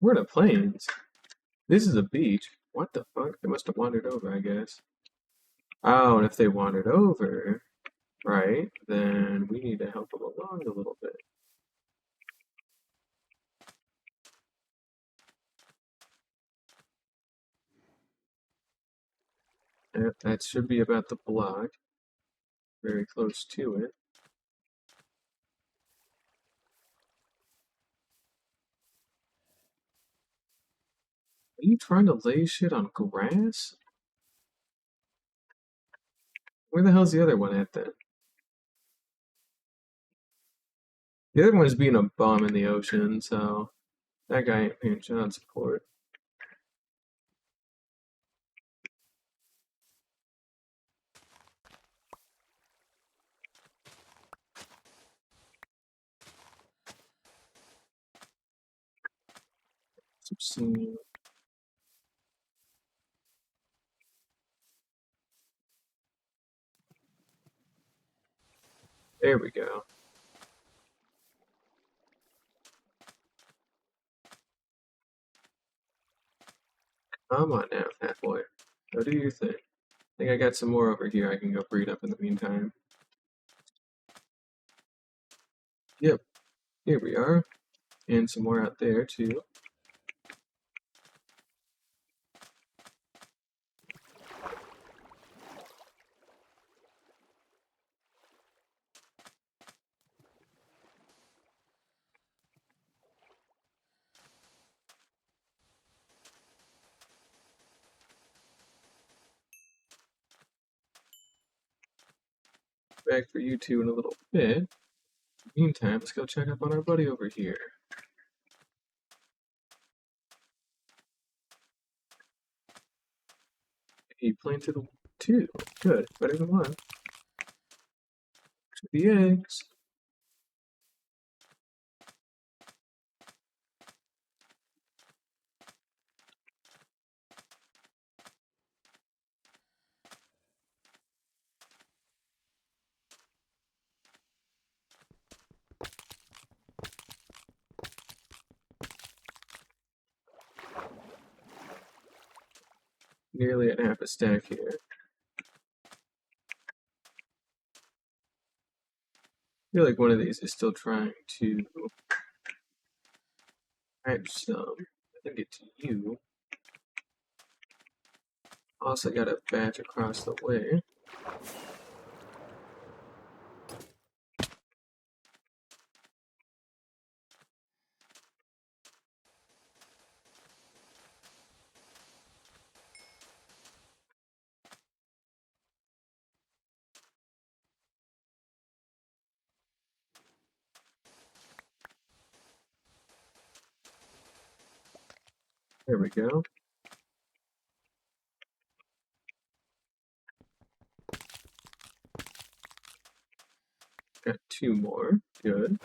S1: We're in the plains. This is a beach. What the fuck? They must have wandered over, I guess. Oh, and if they wandered over, right, then we need to help them along a little bit. Yep, that should be about the block. very close to it. Are you trying to lay shit on grass? Where the hell's the other one at then? The other one's being a bum in the ocean, so that guy ain't paying child support. Some There we go. Come on now, fat boy. Go do your thing. I think I got some more over here I can go breed up in the meantime. Yep, here we are. And some more out there too. Back for you two in a little bit. Meantime, let's go check up on our buddy over here. He planted two. Good, better than one. To the eggs. Nearly at half a stack here. I feel like one of these is still trying to hatch some. I think it's you. Also got a batch across the way. There we go. Got two more. Good.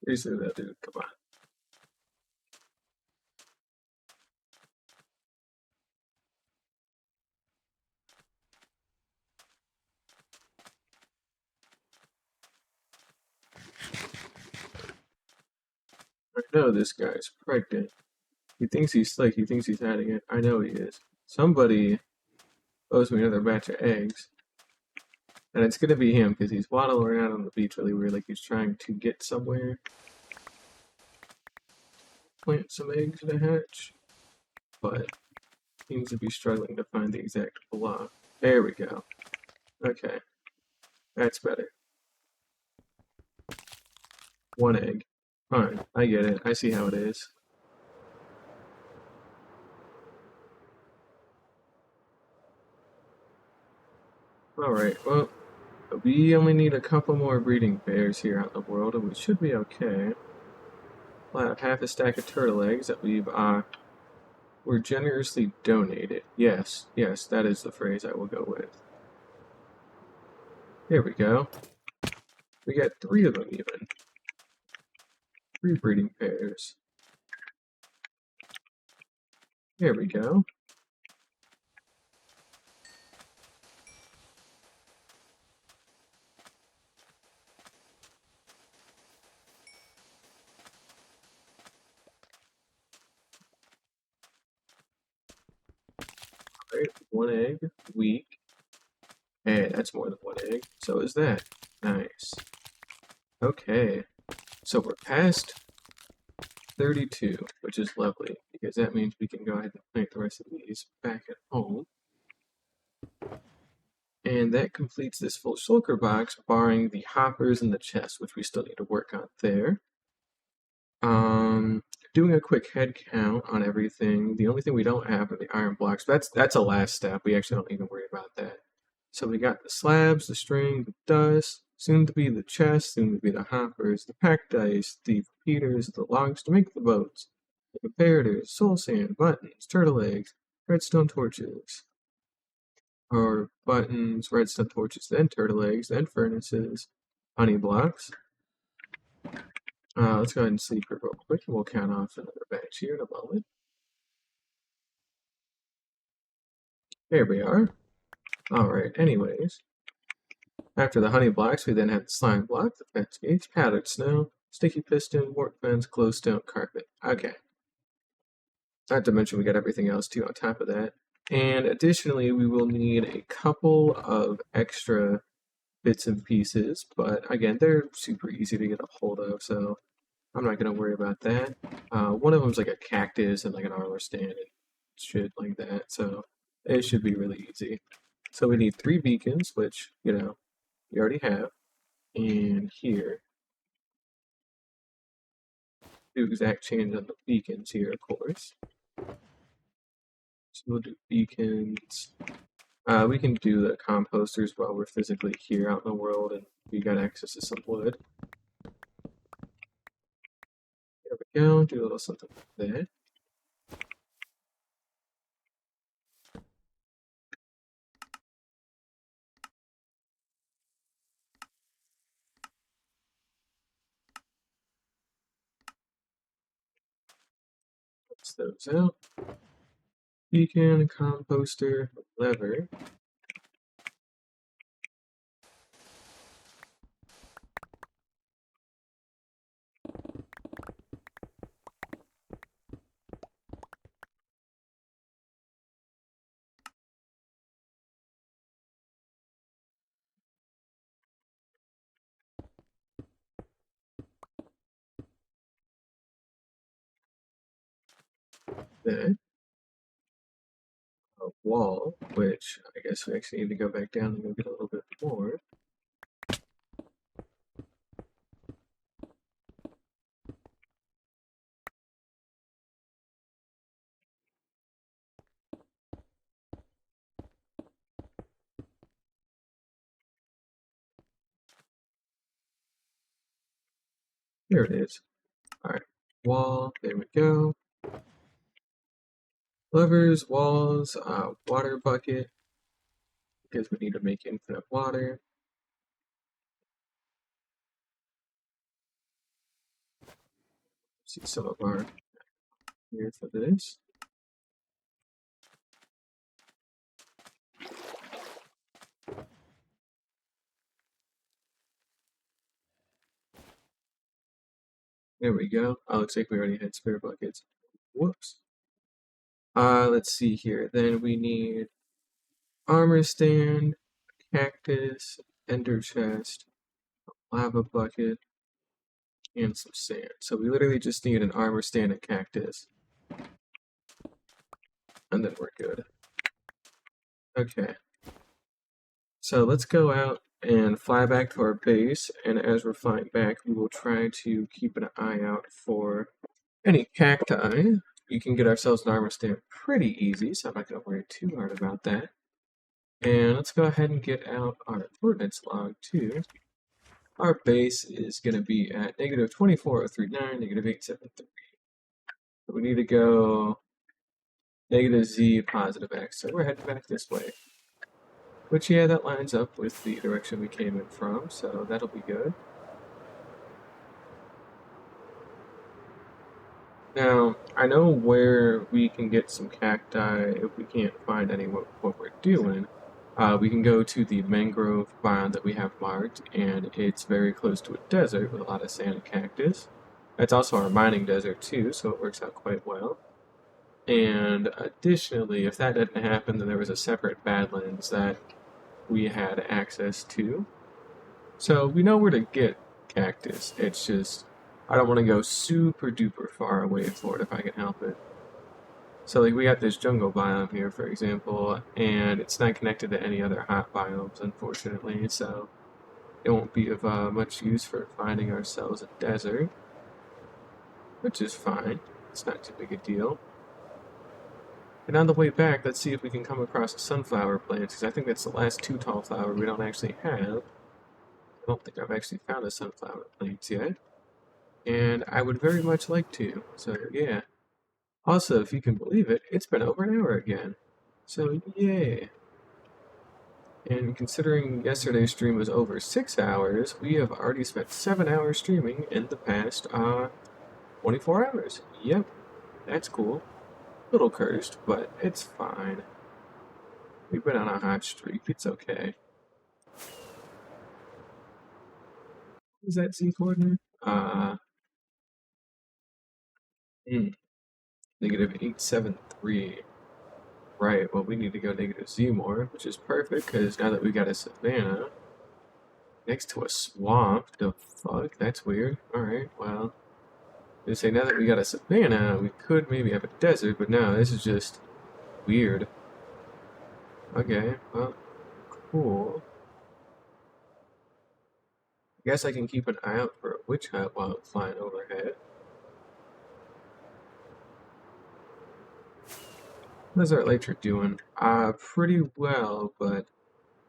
S1: Seriously, that dude, come on. I know this guy's pregnant. He thinks he's slick. He thinks he's hiding it. I know he is. Somebody owes me another batch of eggs. And it's gonna be him because he's waddling around on the beach really weird, like he's trying to get somewhere. Plant some eggs to hatch. But seems to be struggling to find the exact block. There we go. Okay. That's better. One egg. Fine. I get it. I see how it is. Alright, well, we only need a couple more breeding pairs here out in the world, and we should be okay. We'll have half a stack of turtle eggs that were generously donated. Yes, yes, that is the phrase I will go with. There we go. We got three of them even. Three breeding pairs. There we go. Right, 1 egg, weak. Hey, that's more than 1 egg. So is that. Nice. Okay, so we're past 32, which is lovely, because that means we can go ahead and plant the rest of these back at home. And that completes this full shulker box, barring the hoppers and the chest, which we still need to work on there. Um, Doing a quick head count on everything. The only thing we don't have are the iron blocks. That's a last step. We actually don't need to worry about that. So we got the slabs, the string, the dust, soon to be the chest, soon to be the hoppers, the packed ice, the repeaters, the logs to make the boats, the comparators, soul sand, buttons, turtle eggs, redstone torches, or buttons, redstone torches, then turtle eggs, then furnaces, honey blocks. Let's go ahead and sleep here real quick, and we'll count off another batch here in a moment. There we are. Alright, anyways. After the honey blocks, we then have the slime block, the fence gates, powdered snow, sticky piston, warp fence, glowstone, carpet. Okay. Not to mention we got everything else too on top of that. And additionally, we will need a couple of extra bits and pieces, but again, they're super easy to get a hold of, so I'm not going to worry about that. One of them's like a cactus and like an armor stand and shit like that, so it should be really easy. So we need 3 beacons, which, you know, we already have. And here, do exact change on the beacons here, of course. So we'll do beacons. We can do the composters while we're physically here out in the world and we got access to some wood. There we go, do a little something like that. Puts those out. Beacon, composter, lever. That. A wall, which I guess we actually need to go back down and go get a little bit more. There it is. Alright, wall, there we go. Levers, walls, water bucket, because we need to make infinite water. See some of our here for this. There we go. Oh, looks like we already had spare buckets. Whoops. Let's see here. Then we need armor stand, cactus, ender chest, lava bucket, and some sand. So we literally just need an armor stand and cactus. And then we're good. Okay. So let's go out and fly back to our base, and as we're flying back, we will try to keep an eye out for any cacti. We can get ourselves an armor stand pretty easy, so I'm not going to worry too hard about that. And let's go ahead and get out our coordinates log too. Our base is going to be at negative 24039, negative 873. So we need to go negative z, positive x. So we're heading back this way. Which, yeah, that lines up with the direction we came in from, so that'll be good. Now, I know where we can get some cacti if we can't find any what we're doing. We can go to the mangrove biome that we have marked, and it's very close to a desert with a lot of sand and cactus. That's also our mining desert too, so it works out quite well. And additionally, if that didn't happen, then there was a separate Badlands that we had access to. So we know where to get cactus. It's just, I don't want to go super duper far away for it if I can help it. So like we got this jungle biome here, for example, and it's not connected to any other hot biomes, unfortunately, so it won't be of much use for finding ourselves a desert, which is fine. It's not too big a deal. And on the way back, let's see if we can come across a sunflower plant, because I think that's the last two tall flower we don't actually have. I don't think I've actually found a sunflower plant yet, and I would very much like to, so yeah. Also, if you can believe it, it's been over an hour again. So, yay. And considering yesterday's stream was over 6 hours, we have already spent 7 hours streaming in the past 24 hours. Yep, that's cool. A little cursed, but it's fine. We've been on a hot streak, it's okay. Is that Z coordinate? Negative 873. Right, well, we need to go negative Z more, which is perfect, because now that we got a savanna next to a swamp, the fuck? That's weird. Alright, well, they say now that we got a savanna, we could maybe have a desert, but no, this is just weird. Okay, well, cool. I guess I can keep an eye out for a witch hut while it's flying overhead. How's our electric doing? Pretty well, but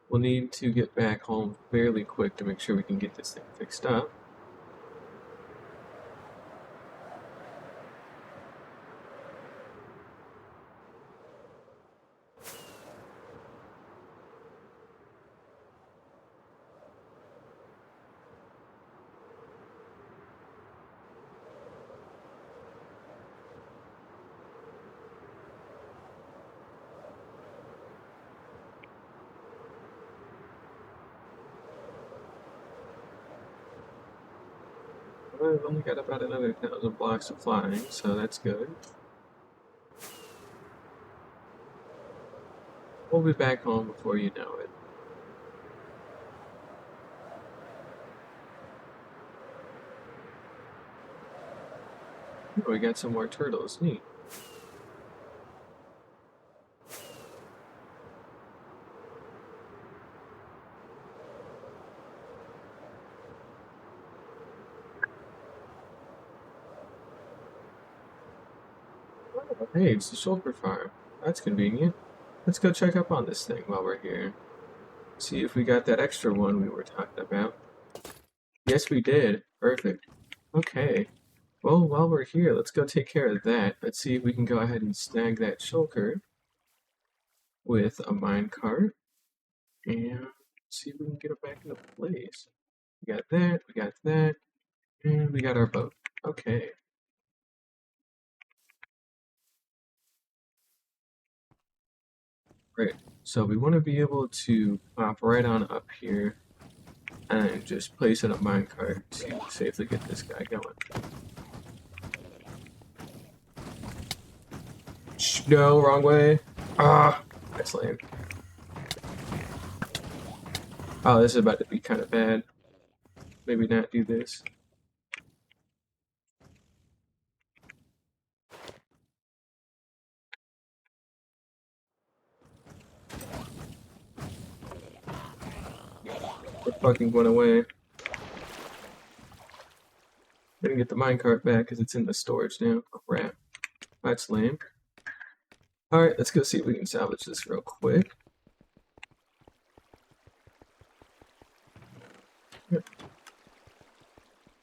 S1: we'll need to get back home fairly quick to make sure we can get this thing fixed up. Well, I've only got about another 1,000 blocks of flying, so that's good. We'll be back home before you know it. Oh, we got some more turtles. Neat. Oh, hey, it's the Shulker Farm. That's convenient. Let's go check up on this thing while we're here. See if we got that extra one we were talking about. Yes, we did. Perfect. Okay. Well, while we're here, let's go take care of that. Let's see if we can go ahead and snag that shulker with a minecart. And see if we can get it back into place. We got that, and we got our boat. Okay. Great. So we want to be able to pop right on up here and just place in a minecart to safely get this guy going. No, wrong way. Ah, that's lame. Oh, this is about to be kind of bad. Maybe not do this. It fucking went away. Didn't get the minecart back because it's in the storage now. Crap. That's lame. Alright, let's go see if we can salvage this real quick. Yep.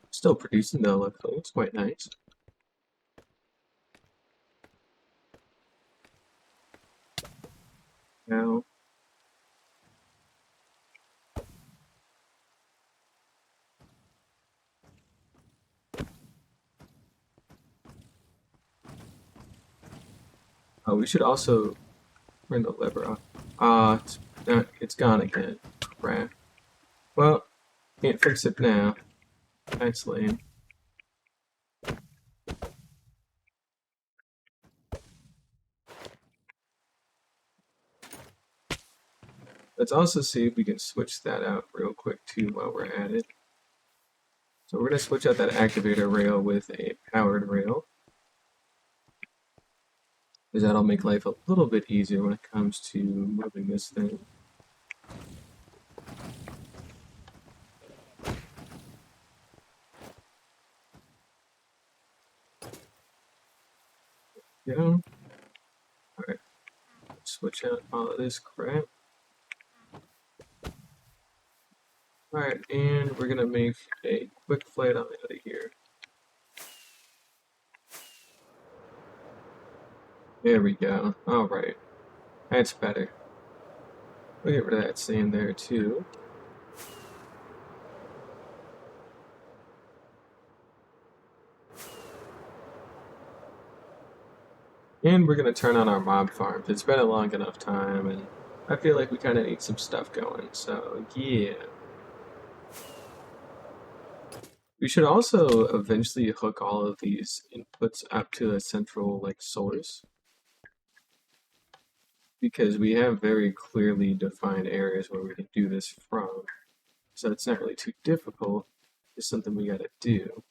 S1: Still producing though, luckily. It's quite nice. Now, oh, we should also turn the lever off. It's gone again. Crap. Well, can't fix it now. That's lame. Let's also see if we can switch that out real quick too while we're at it. So we're going to switch out that activator rail with a powered rail, because that'll make life a little bit easier when it comes to moving this thing. Yeah. Alright. Switch out all of this crap. Alright, and we're gonna make a quick flight on out of here. There we go. Alright. That's better. We'll get rid of that sand there too. And we're gonna turn on our mob farms. It's been a long enough time, and I feel like we kind of need some stuff going. So yeah. We should also eventually hook all of these inputs up to a central source, because we have very clearly defined areas where we can do this from. So it's not really too difficult. It's something we gotta do.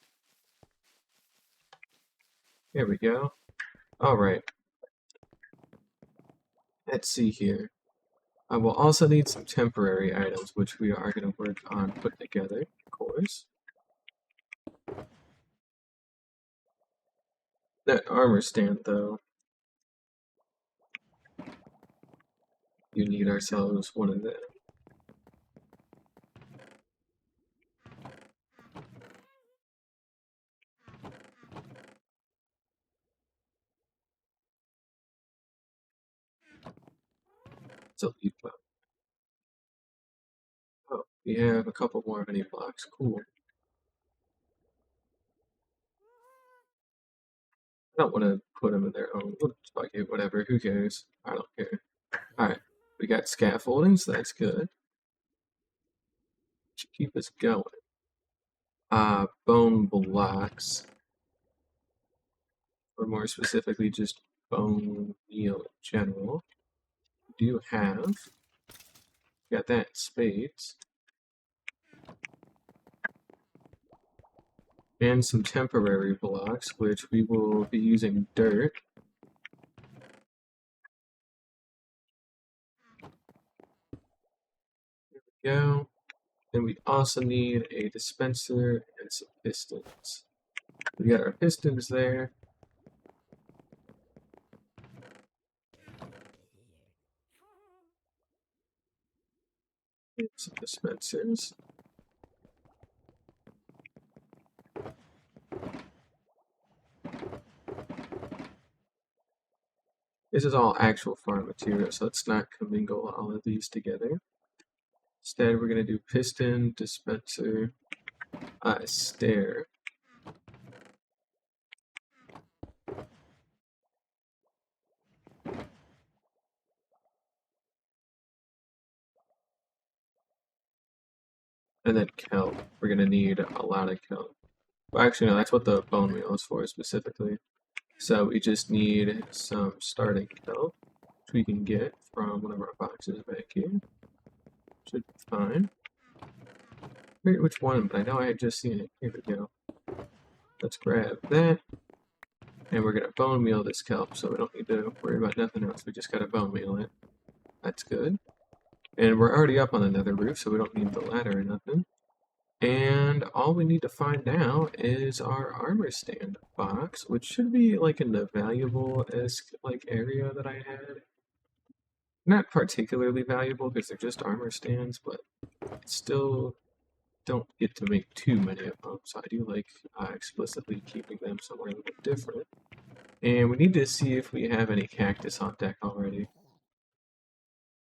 S1: There we go. Alright. Let's see here. I will also need some temporary items, which we are going to work on putting together, of course. That armor stand, though, you need ourselves one of them. It's a leaf block. Oh, we have a couple more honey blocks. Cool. I don't want to put them in their own. Fuck it, whatever. Who cares? I don't care. Alright, we got scaffolding, so that's good. Should keep us going. Bone blocks. Or more specifically, just bone meal in general. We do have. Got that in spades. And some temporary blocks, which we will be using dirt. There we go. Then we also need a dispenser and some pistons. We got our pistons there. And some dispensers. This is all actual farm material, so let's not commingle all of these together. Instead, we're going to do piston, dispenser, stair. And then kelp. We're going to need a lot of kelp. Well, actually, no, that's what the bone meal is for specifically. So we just need some starting kelp, which we can get from one of our boxes back here. Should be fine. I forget which one, but I know I had just seen it. Here we go. Let's grab that. And we're going to bone meal this kelp, so we don't need to worry about nothing else. We just got to bone meal it. That's good. And we're already up on the nether roof, so we don't need the ladder or nothing. And all we need to find now is our armor stand box, which should be like in the valuable-esque area that I had. Not particularly valuable because they're just armor stands, but still don't get to make too many of them. So I do like explicitly keeping them somewhere a little bit different. And we need to see if we have any cactus on deck already.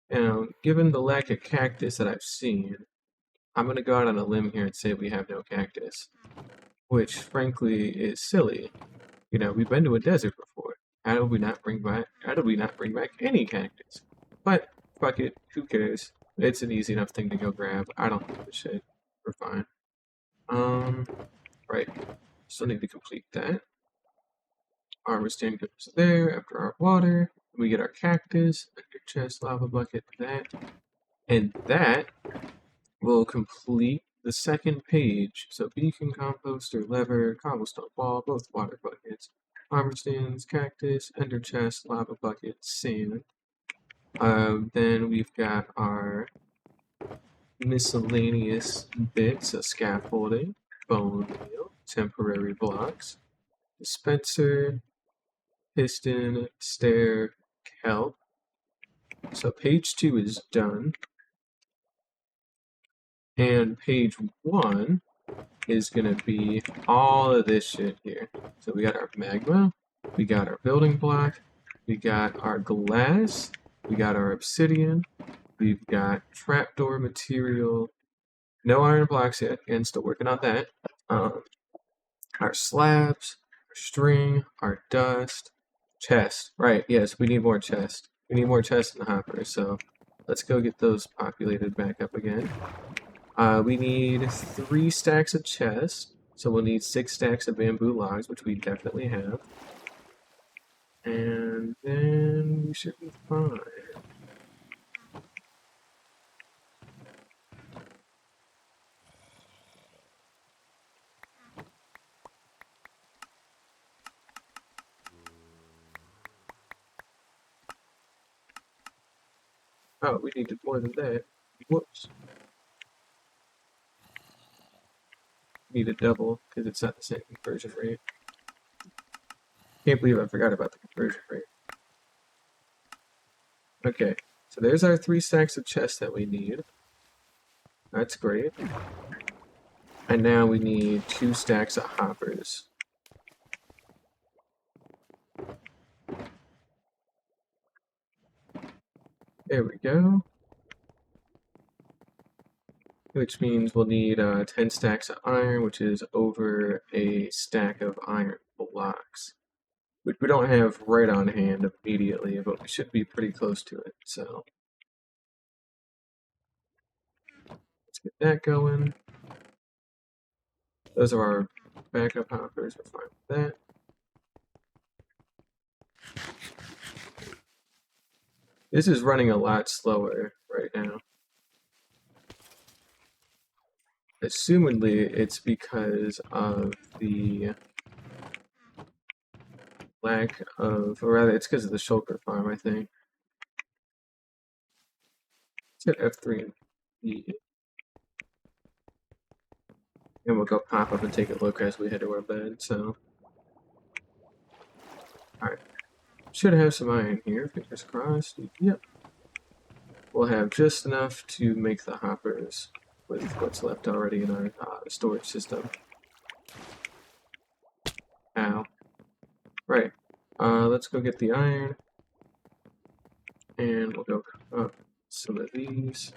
S1: Now, given the lack of cactus that I've seen, I'm going to go out on a limb here and say we have no cactus, which frankly is silly. You know, we've been to a desert before. How did we not bring back any cactus? But fuck it, who cares? It's an easy enough thing to go grab. I don't give a shit. We're fine. Right. Still need to complete that. Armor stand goes there after our water. We get our cactus, under chest, lava bucket, that. And that will complete the second page. So beacon, composter, lever, cobblestone wall, both water buckets, armor stands, cactus, ender chest, lava bucket, sand. Then we've got our miscellaneous bits, a scaffolding, bone meal, temporary blocks, dispenser, piston, stair, kelp. So page 2 is done. And page 1 is going to be all of this shit here. So we got our magma, we got our building block, we got our glass, we got our obsidian, we've got trapdoor material, no iron blocks yet, and still working on that. Our slabs, our string, our dust, chest. Right, yes, we need more chest. We need more chest in the hopper, so let's go get those populated back up again. We need 3 stacks of chest, so we'll need 6 stacks of bamboo logs, which we definitely have. And then we should be fine. Oh, we needed more than that. Whoops. Need a double, because it's not the same conversion rate. Can't believe I forgot about the conversion rate. Okay, so there's our 3 stacks of chest that we need. That's great. And now we need 2 stacks of hoppers. There we go. Which means we'll need 10 stacks of iron, which is over a stack of iron blocks. Which we don't have right on hand immediately, but we should be pretty close to it, so let's get that going. Those are our backup hoppers, we're fine with that. This is running a lot slower right now. Assumedly, it's because of the lack of, or rather, it's because of the shulker farm, I think. Let's hit F3 and E. And we'll go pop up and take a look as we head to our bed, so. Alright. Should have some iron here, fingers crossed. Yep. We'll have just enough to make the hoppers with what's left already in our storage system. Ow. Right. Let's go get the iron. And we'll go up some of these.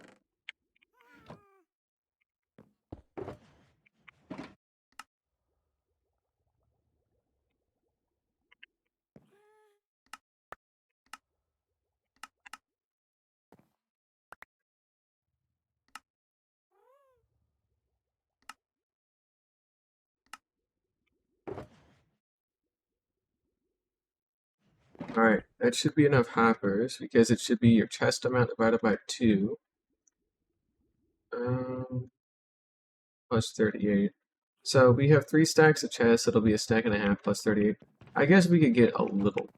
S1: Alright, that should be enough hoppers, because it should be your chest amount divided by 2. Plus 38. So we have 3 stacks of chests, it'll be a stack and a half plus 38. I guess we could get a little.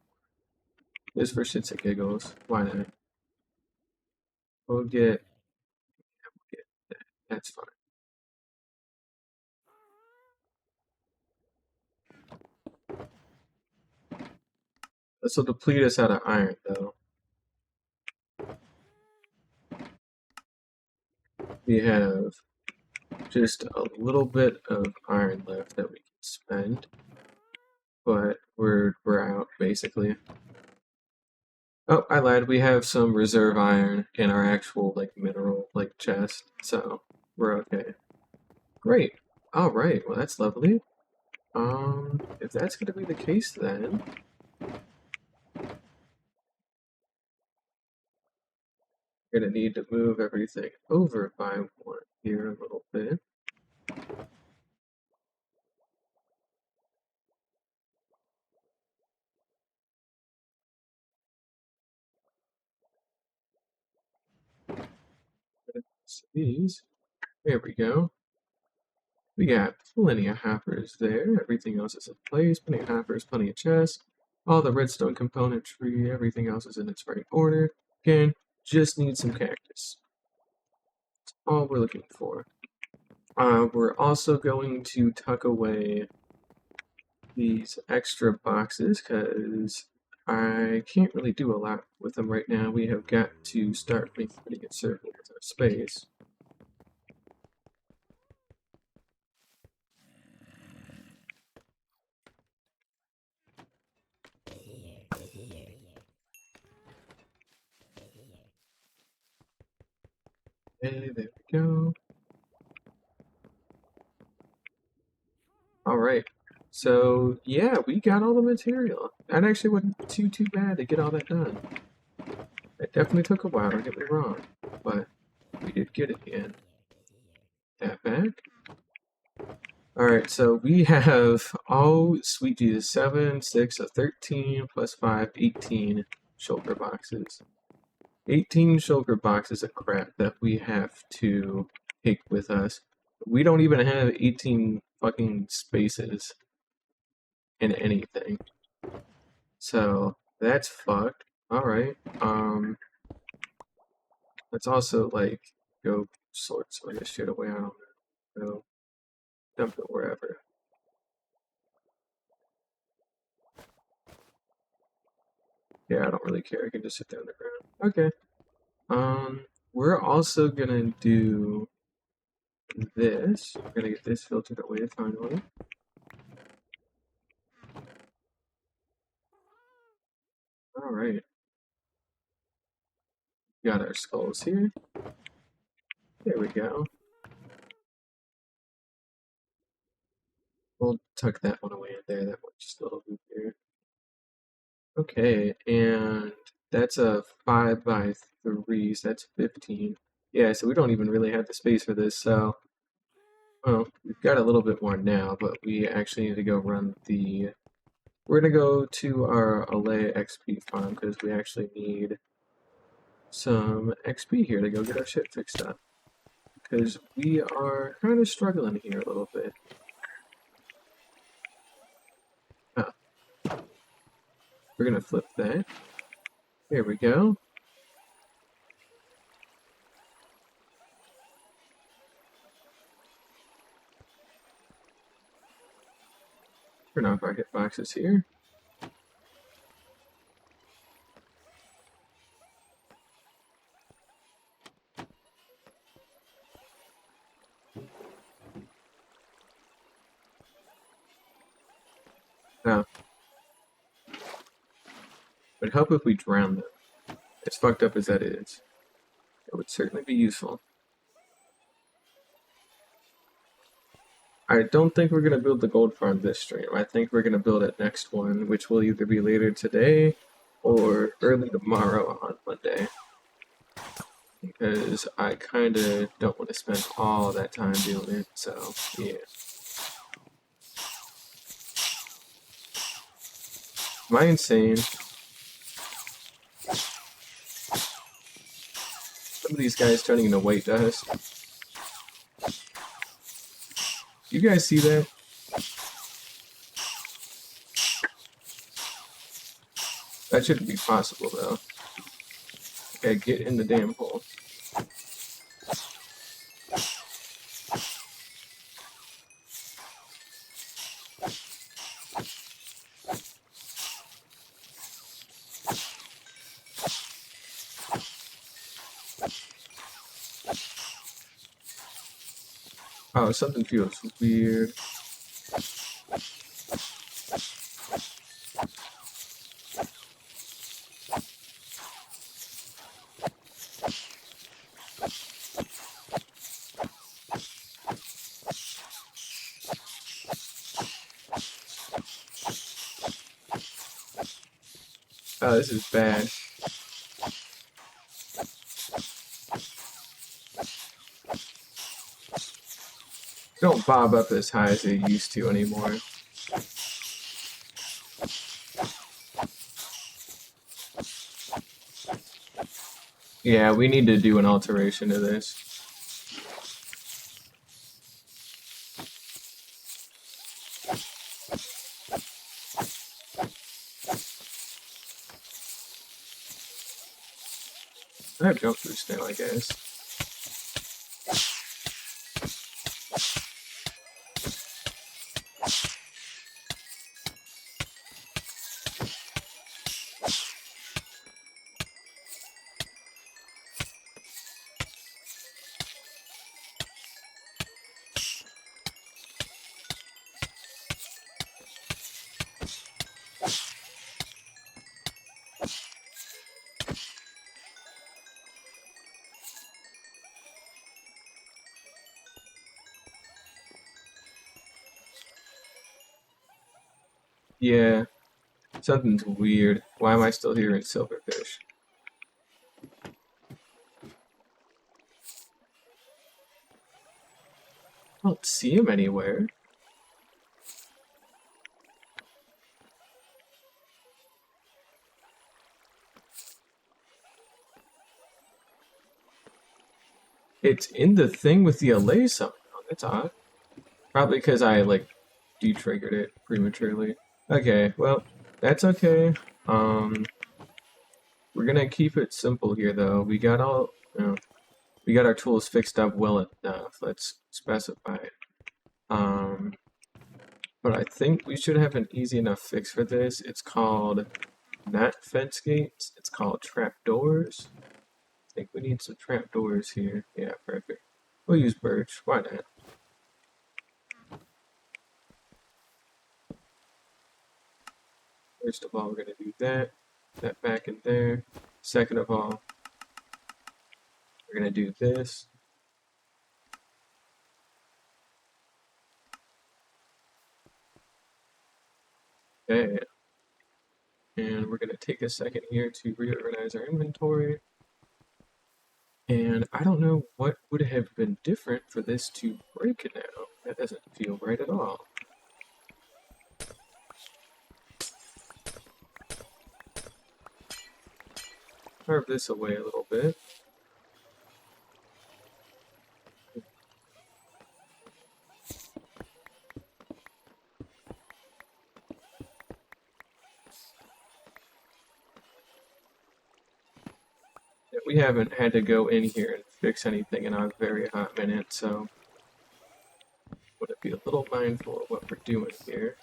S1: Just for shits and giggles. Why not? We'll get that. That's fine. This will deplete us out of iron, though. We have just a little bit of iron left that we can spend, but we're out basically. Oh, I lied. We have some reserve iron in our actual mineral chest, so we're okay. Great. All right. Well, that's lovely. If that's going to be the case, then we're going to need to move everything over by 1 here a little bit. these. There we go. We got plenty of hoppers there. Everything else is in place. Plenty of hoppers, plenty of chests. All the redstone componentry, everything else is in its right order. Again, just need some cactus. That's all we're looking for. We're also going to tuck away these extra boxes because I can't really do a lot with them right now. We have got to start making pretty good circle with our space. Okay, there we go. Alright, so yeah, we got all the material. That actually wasn't too bad to get all that done. It definitely took a while, don't get me wrong, but we did get it in. That back. Alright, so we have, oh sweet Jesus, 7, 6, 13, plus 5, 18 shulker boxes. 18 shulker boxes of crap that we have to take with us. We don't even have 18 fucking spaces in anything. So that's fucked. Alright. Let's also like go sort some of this shit away. I don't know. Dump it wherever. Yeah, I don't really care. I can just sit there on the ground. Okay. We're also gonna do this. We're gonna get this filtered away finally. Alright. Got our skulls here. There we go. We'll tuck that one away in there. That one's just a little bit here. Okay, and that's a 5 by 3, so that's 15. Yeah, so we don't even really have the space for this, so... Well, we've got a little bit more now, but we actually need to go run the... We're gonna go to our Alea XP farm, because we actually need some XP here to go get our shit fixed up. Because we are kind of struggling here a little bit. Oh. We're gonna flip that. There we go. Turn off our hitboxes here. Oh. Would help if we drown them. As fucked up as that is. It would certainly be useful. I don't think we're going to build the gold farm this stream. I think we're going to build it next one, which will either be later today or early tomorrow on Monday. Because I kind of don't want to spend all that time doing it, so yeah. Am I insane? Some of these guys turning into white dust. You guys see that? That shouldn't be possible, though. Okay, get in the damn hole. Oh, something feels weird. Oh, this is bad. Don't bob up as high as they used to anymore. Yeah, we need to do an alteration to this. I have jump boost now, I guess. Yeah, something's weird. Why am I still here in Silverfish? I don't see him anywhere. It's in the thing with the allay somehow. That's odd. Probably because I, like, de-triggered it prematurely. Okay, well, that's okay. Um, we're gonna keep it simple here, though. We got all, we got our tools fixed up well enough. Let's specify it. But I think we should have an easy enough fix for this. It's called not fence gates. It's called trapdoors. I think we need some trapdoors here. Yeah, perfect. We'll use birch. Why not? First of all, we're gonna do that. That back in there. Second of all, we're gonna do this. Okay. And we're gonna take a second here to reorganize our inventory. And I don't know what would have been different for this to break now. That doesn't feel right at all. Carve this away a little bit. We haven't had to go in here and fix anything in a very hot minute, so want to be a little mindful of what we're doing here.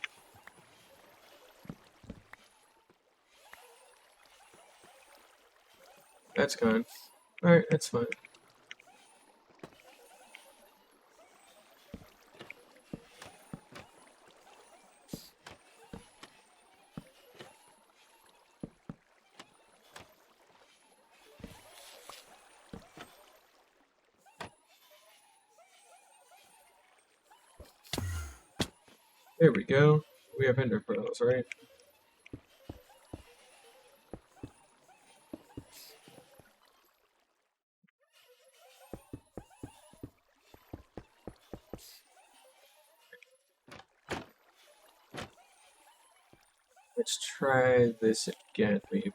S1: That's gone. Alright, that's fine. There we go. We have ender pearls, right? Let's try this again, maybe.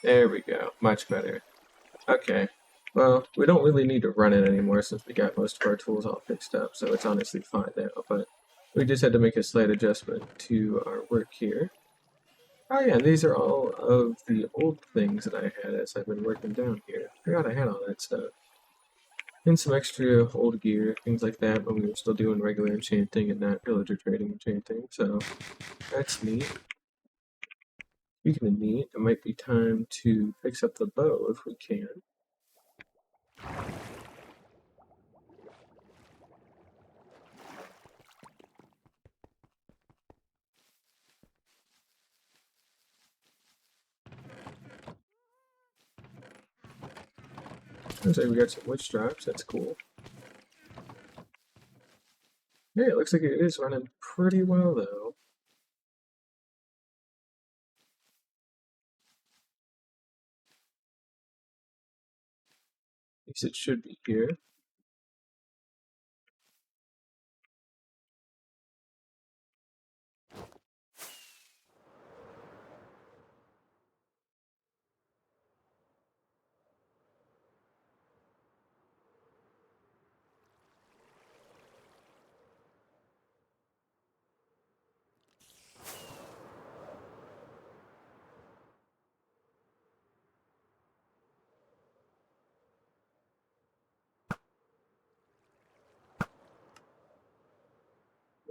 S1: There we go. Much better. Okay. Well, we don't really need to run it anymore since we got most of our tools all fixed up, so it's honestly fine now, but we just had to make a slight adjustment to our work here. Oh yeah, these are all of the old things that I had as I've been working down here. Forgot I had all that stuff. And some extra old gear, things like that, when we were still doing regular enchanting and not villager trading enchanting, so that's neat. Speaking of neat, it might be time to fix up the bow if we can. Looks like we got some witch drops, that's cool. Yeah, it looks like it is running pretty well though. At least it should be here.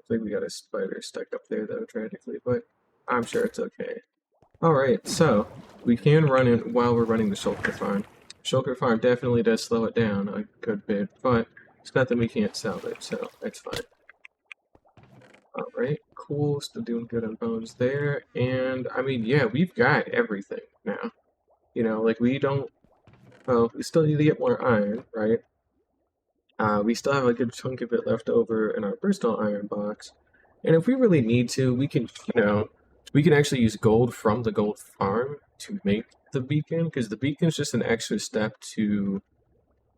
S1: Looks like we got a spider stuck up there though, tragically, but I'm sure it's okay. Alright, so we can run it while we're running the shulker farm. Shulker farm definitely does slow it down a good bit, but it's nothing we can't salvage, so that's fine. Alright, cool, still doing good on bones there, and I mean, yeah, we've got everything now. You know, like we don't, well, we still need to get more iron, right? We still have a good chunk of it left over in our personal iron box. And if we really need to, we can, we can actually use gold from the gold farm to make the beacon, because the beacon's just an extra step to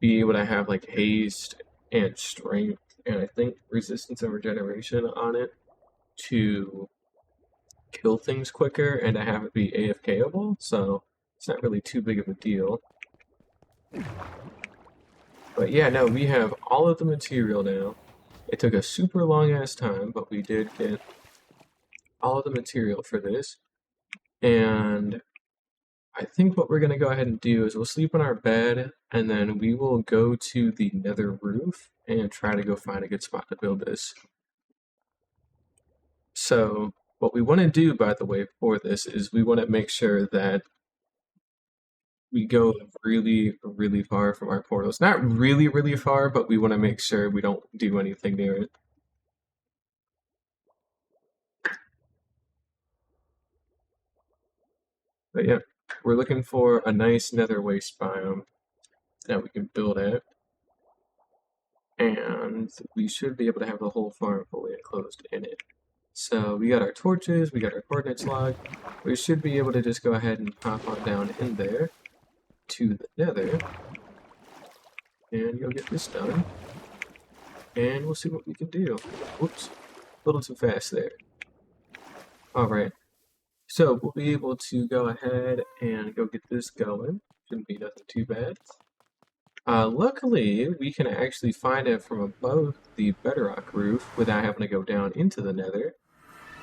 S1: be able to have like haste and strength, and I think resistance and regeneration on it to kill things quicker and to have it be AFKable, so it's not really too big of a deal. But yeah, no, we have all of the material now. It took a super long ass time, but we did get all of the material for this. And I think what we're going to go ahead and do is we'll sleep on our bed, and then we will go to the nether roof and try to go find a good spot to build this. So what we want to do, by the way, for this is we want to make sure that we go really, really far from our portals. Not really, really far, but we want to make sure we don't do anything near it. But yeah, we're looking for a nice nether waste biome that we can build at. And we should be able to have the whole farm fully enclosed in it. So we got our torches, we got our coordinates log. We should be able to just go ahead and pop on down in there to the nether and go get this done. And we'll see what we can do. Whoops, a little too fast there. Alright, so we'll be able to go ahead and go get this going. Shouldn't be nothing too bad. Luckily, we can actually find it from above the bedrock roof without having to go down into the nether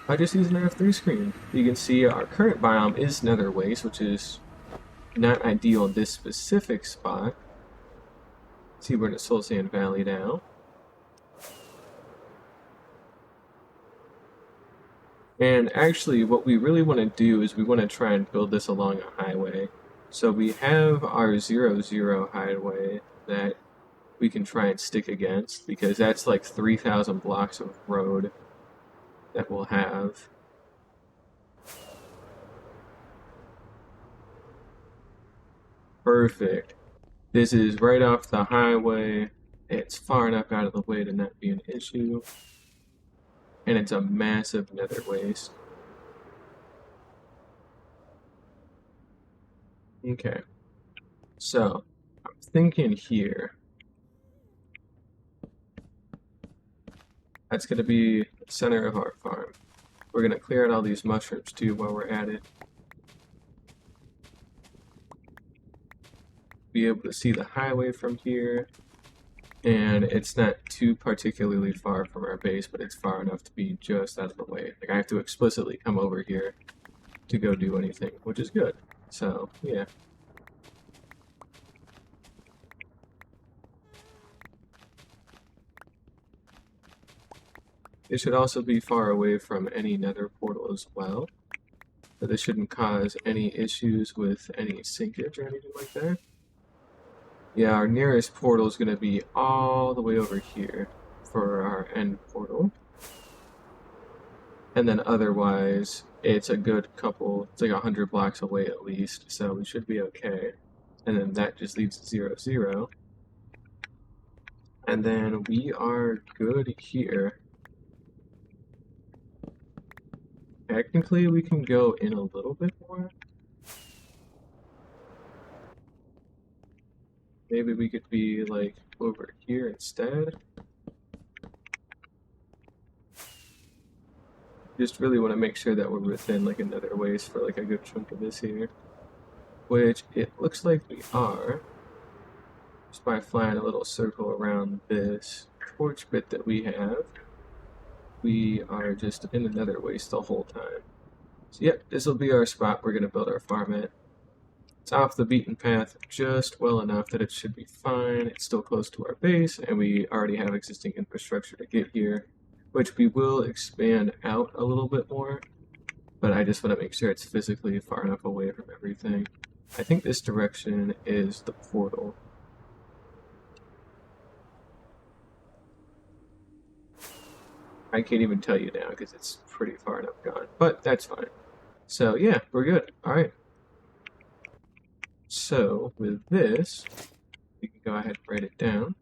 S1: by just using our F3 screen. You can see our current biome is nether waste, which is not ideal in this specific spot. See, we're in the Soul Sand Valley now. And actually, what we really want to do is we want to try and build this along a highway. So we have our 0-0 highway that we can try and stick against, because that's like 3,000 blocks of road that we'll have. Perfect. This is right off the highway. It's far enough out of the way to not be an issue. And it's a massive nether waste. Okay. So, I'm thinking here. That's going to be the center of our farm. We're going to clear out all these mushrooms too while we're at it. Be able to see the highway from here. And it's not too particularly far from our base, but it's far enough to be just out of the way. Like, I have to explicitly come over here to go do anything, which is good. So, yeah. It should also be far away from any nether portal as well. But this shouldn't cause any issues with any sinkage or anything like that. Yeah, our nearest portal is going to be all the way over here for our end portal. And then otherwise, it's a good couple, it's like 100 blocks away at least, so we should be okay. And then that just leaves 0-0. And then we are good here. Technically, we can go in a little bit more. Maybe we could be like over here instead. Just really want to make sure that we're within like another waste for like a good chunk of this here. Which it looks like we are. Just by flying a little circle around this torch bit that we have. We are just in another waste the whole time. So yep, this will be our spot we're going to build our farm at. It's off the beaten path just well enough that it should be fine. It's still close to our base, and we already have existing infrastructure to get here which we will expand out a little bit more, but I just want to make sure it's physically far enough away from everything. I think this direction is the portal. I can't even tell you now because it's pretty far enough gone, but that's fine. So yeah, we're good. All right. So with this, we can go ahead and write it down.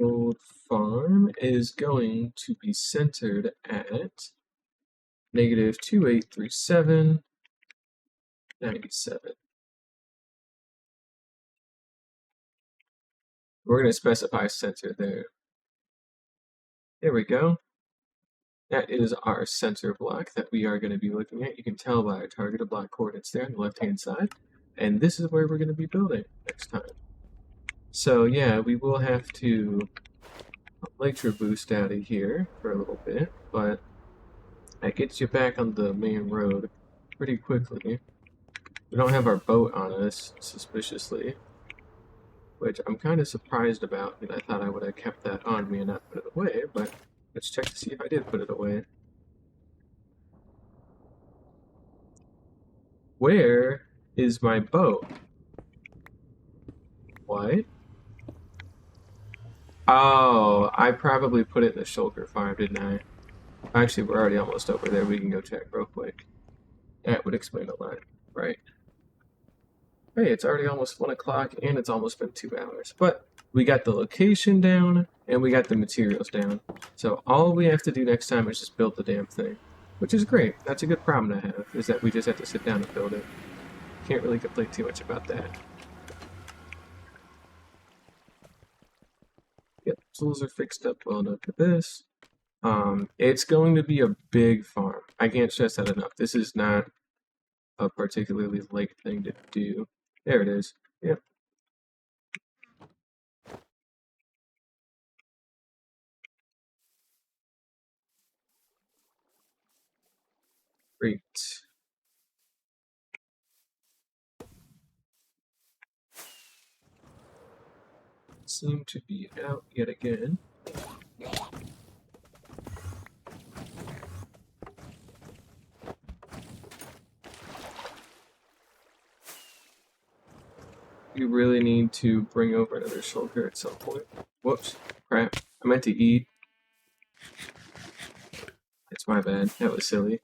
S1: Gold Farm is going to be centered at negative 2837, 97. We're going to specify center there. There we go. That is our center block that we are going to be looking at. You can tell by our targeted block coordinates there on the left-hand side. And this is where we're going to be building next time. So yeah, we will have to Electro boost out of here for a little bit, but that gets you back on the main road pretty quickly. We don't have our boat on us, suspiciously, which I'm kind of surprised about, because I thought I would have kept that on me and not put it away, but let's check to see if I did put it away. Where is my boat? What? Oh, I probably put it in the shulker farm, didn't I? Actually, we're already almost over there. We can go check real quick. That would explain a lot, right? Hey, it's already almost 1 o'clock and it's almost been 2 hours. But we got the location down and we got the materials down. So all we have to do next time is just build the damn thing. Which is great. That's a good problem to have, is that we just have to sit down and build it. Can't really complain too much about that. Yep, tools are fixed up well enough for this. It's going to be a big farm. I can't stress that enough. This is not a particularly light thing to do. There it is. Yep. Great. Seem to be out yet again. You really need to bring over another shulker at some point. Whoops. Crap. I meant to eat. It's my bad. That was silly.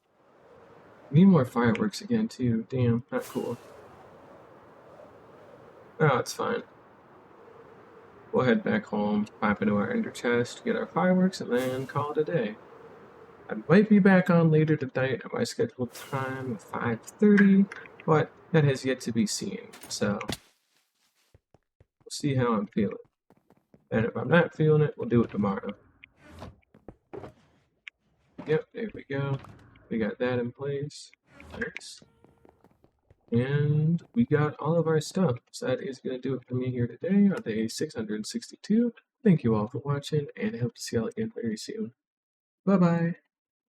S1: Need more fireworks again, too. Damn, not cool. Oh, it's fine. We'll head back home, pop into our ender chest, get our fireworks, and then call it a day. I might be back on later tonight at my scheduled time of 5:30, but that has yet to be seen, so we'll see how I'm feeling. And if I'm not feeling it, we'll do it tomorrow. Yep, there we go. We got that in place. Nice. And we got all of our stuff. So that is going to do it for me here today on day 662. Thank you all for watching, and I hope to see you all again very soon. Bye-bye.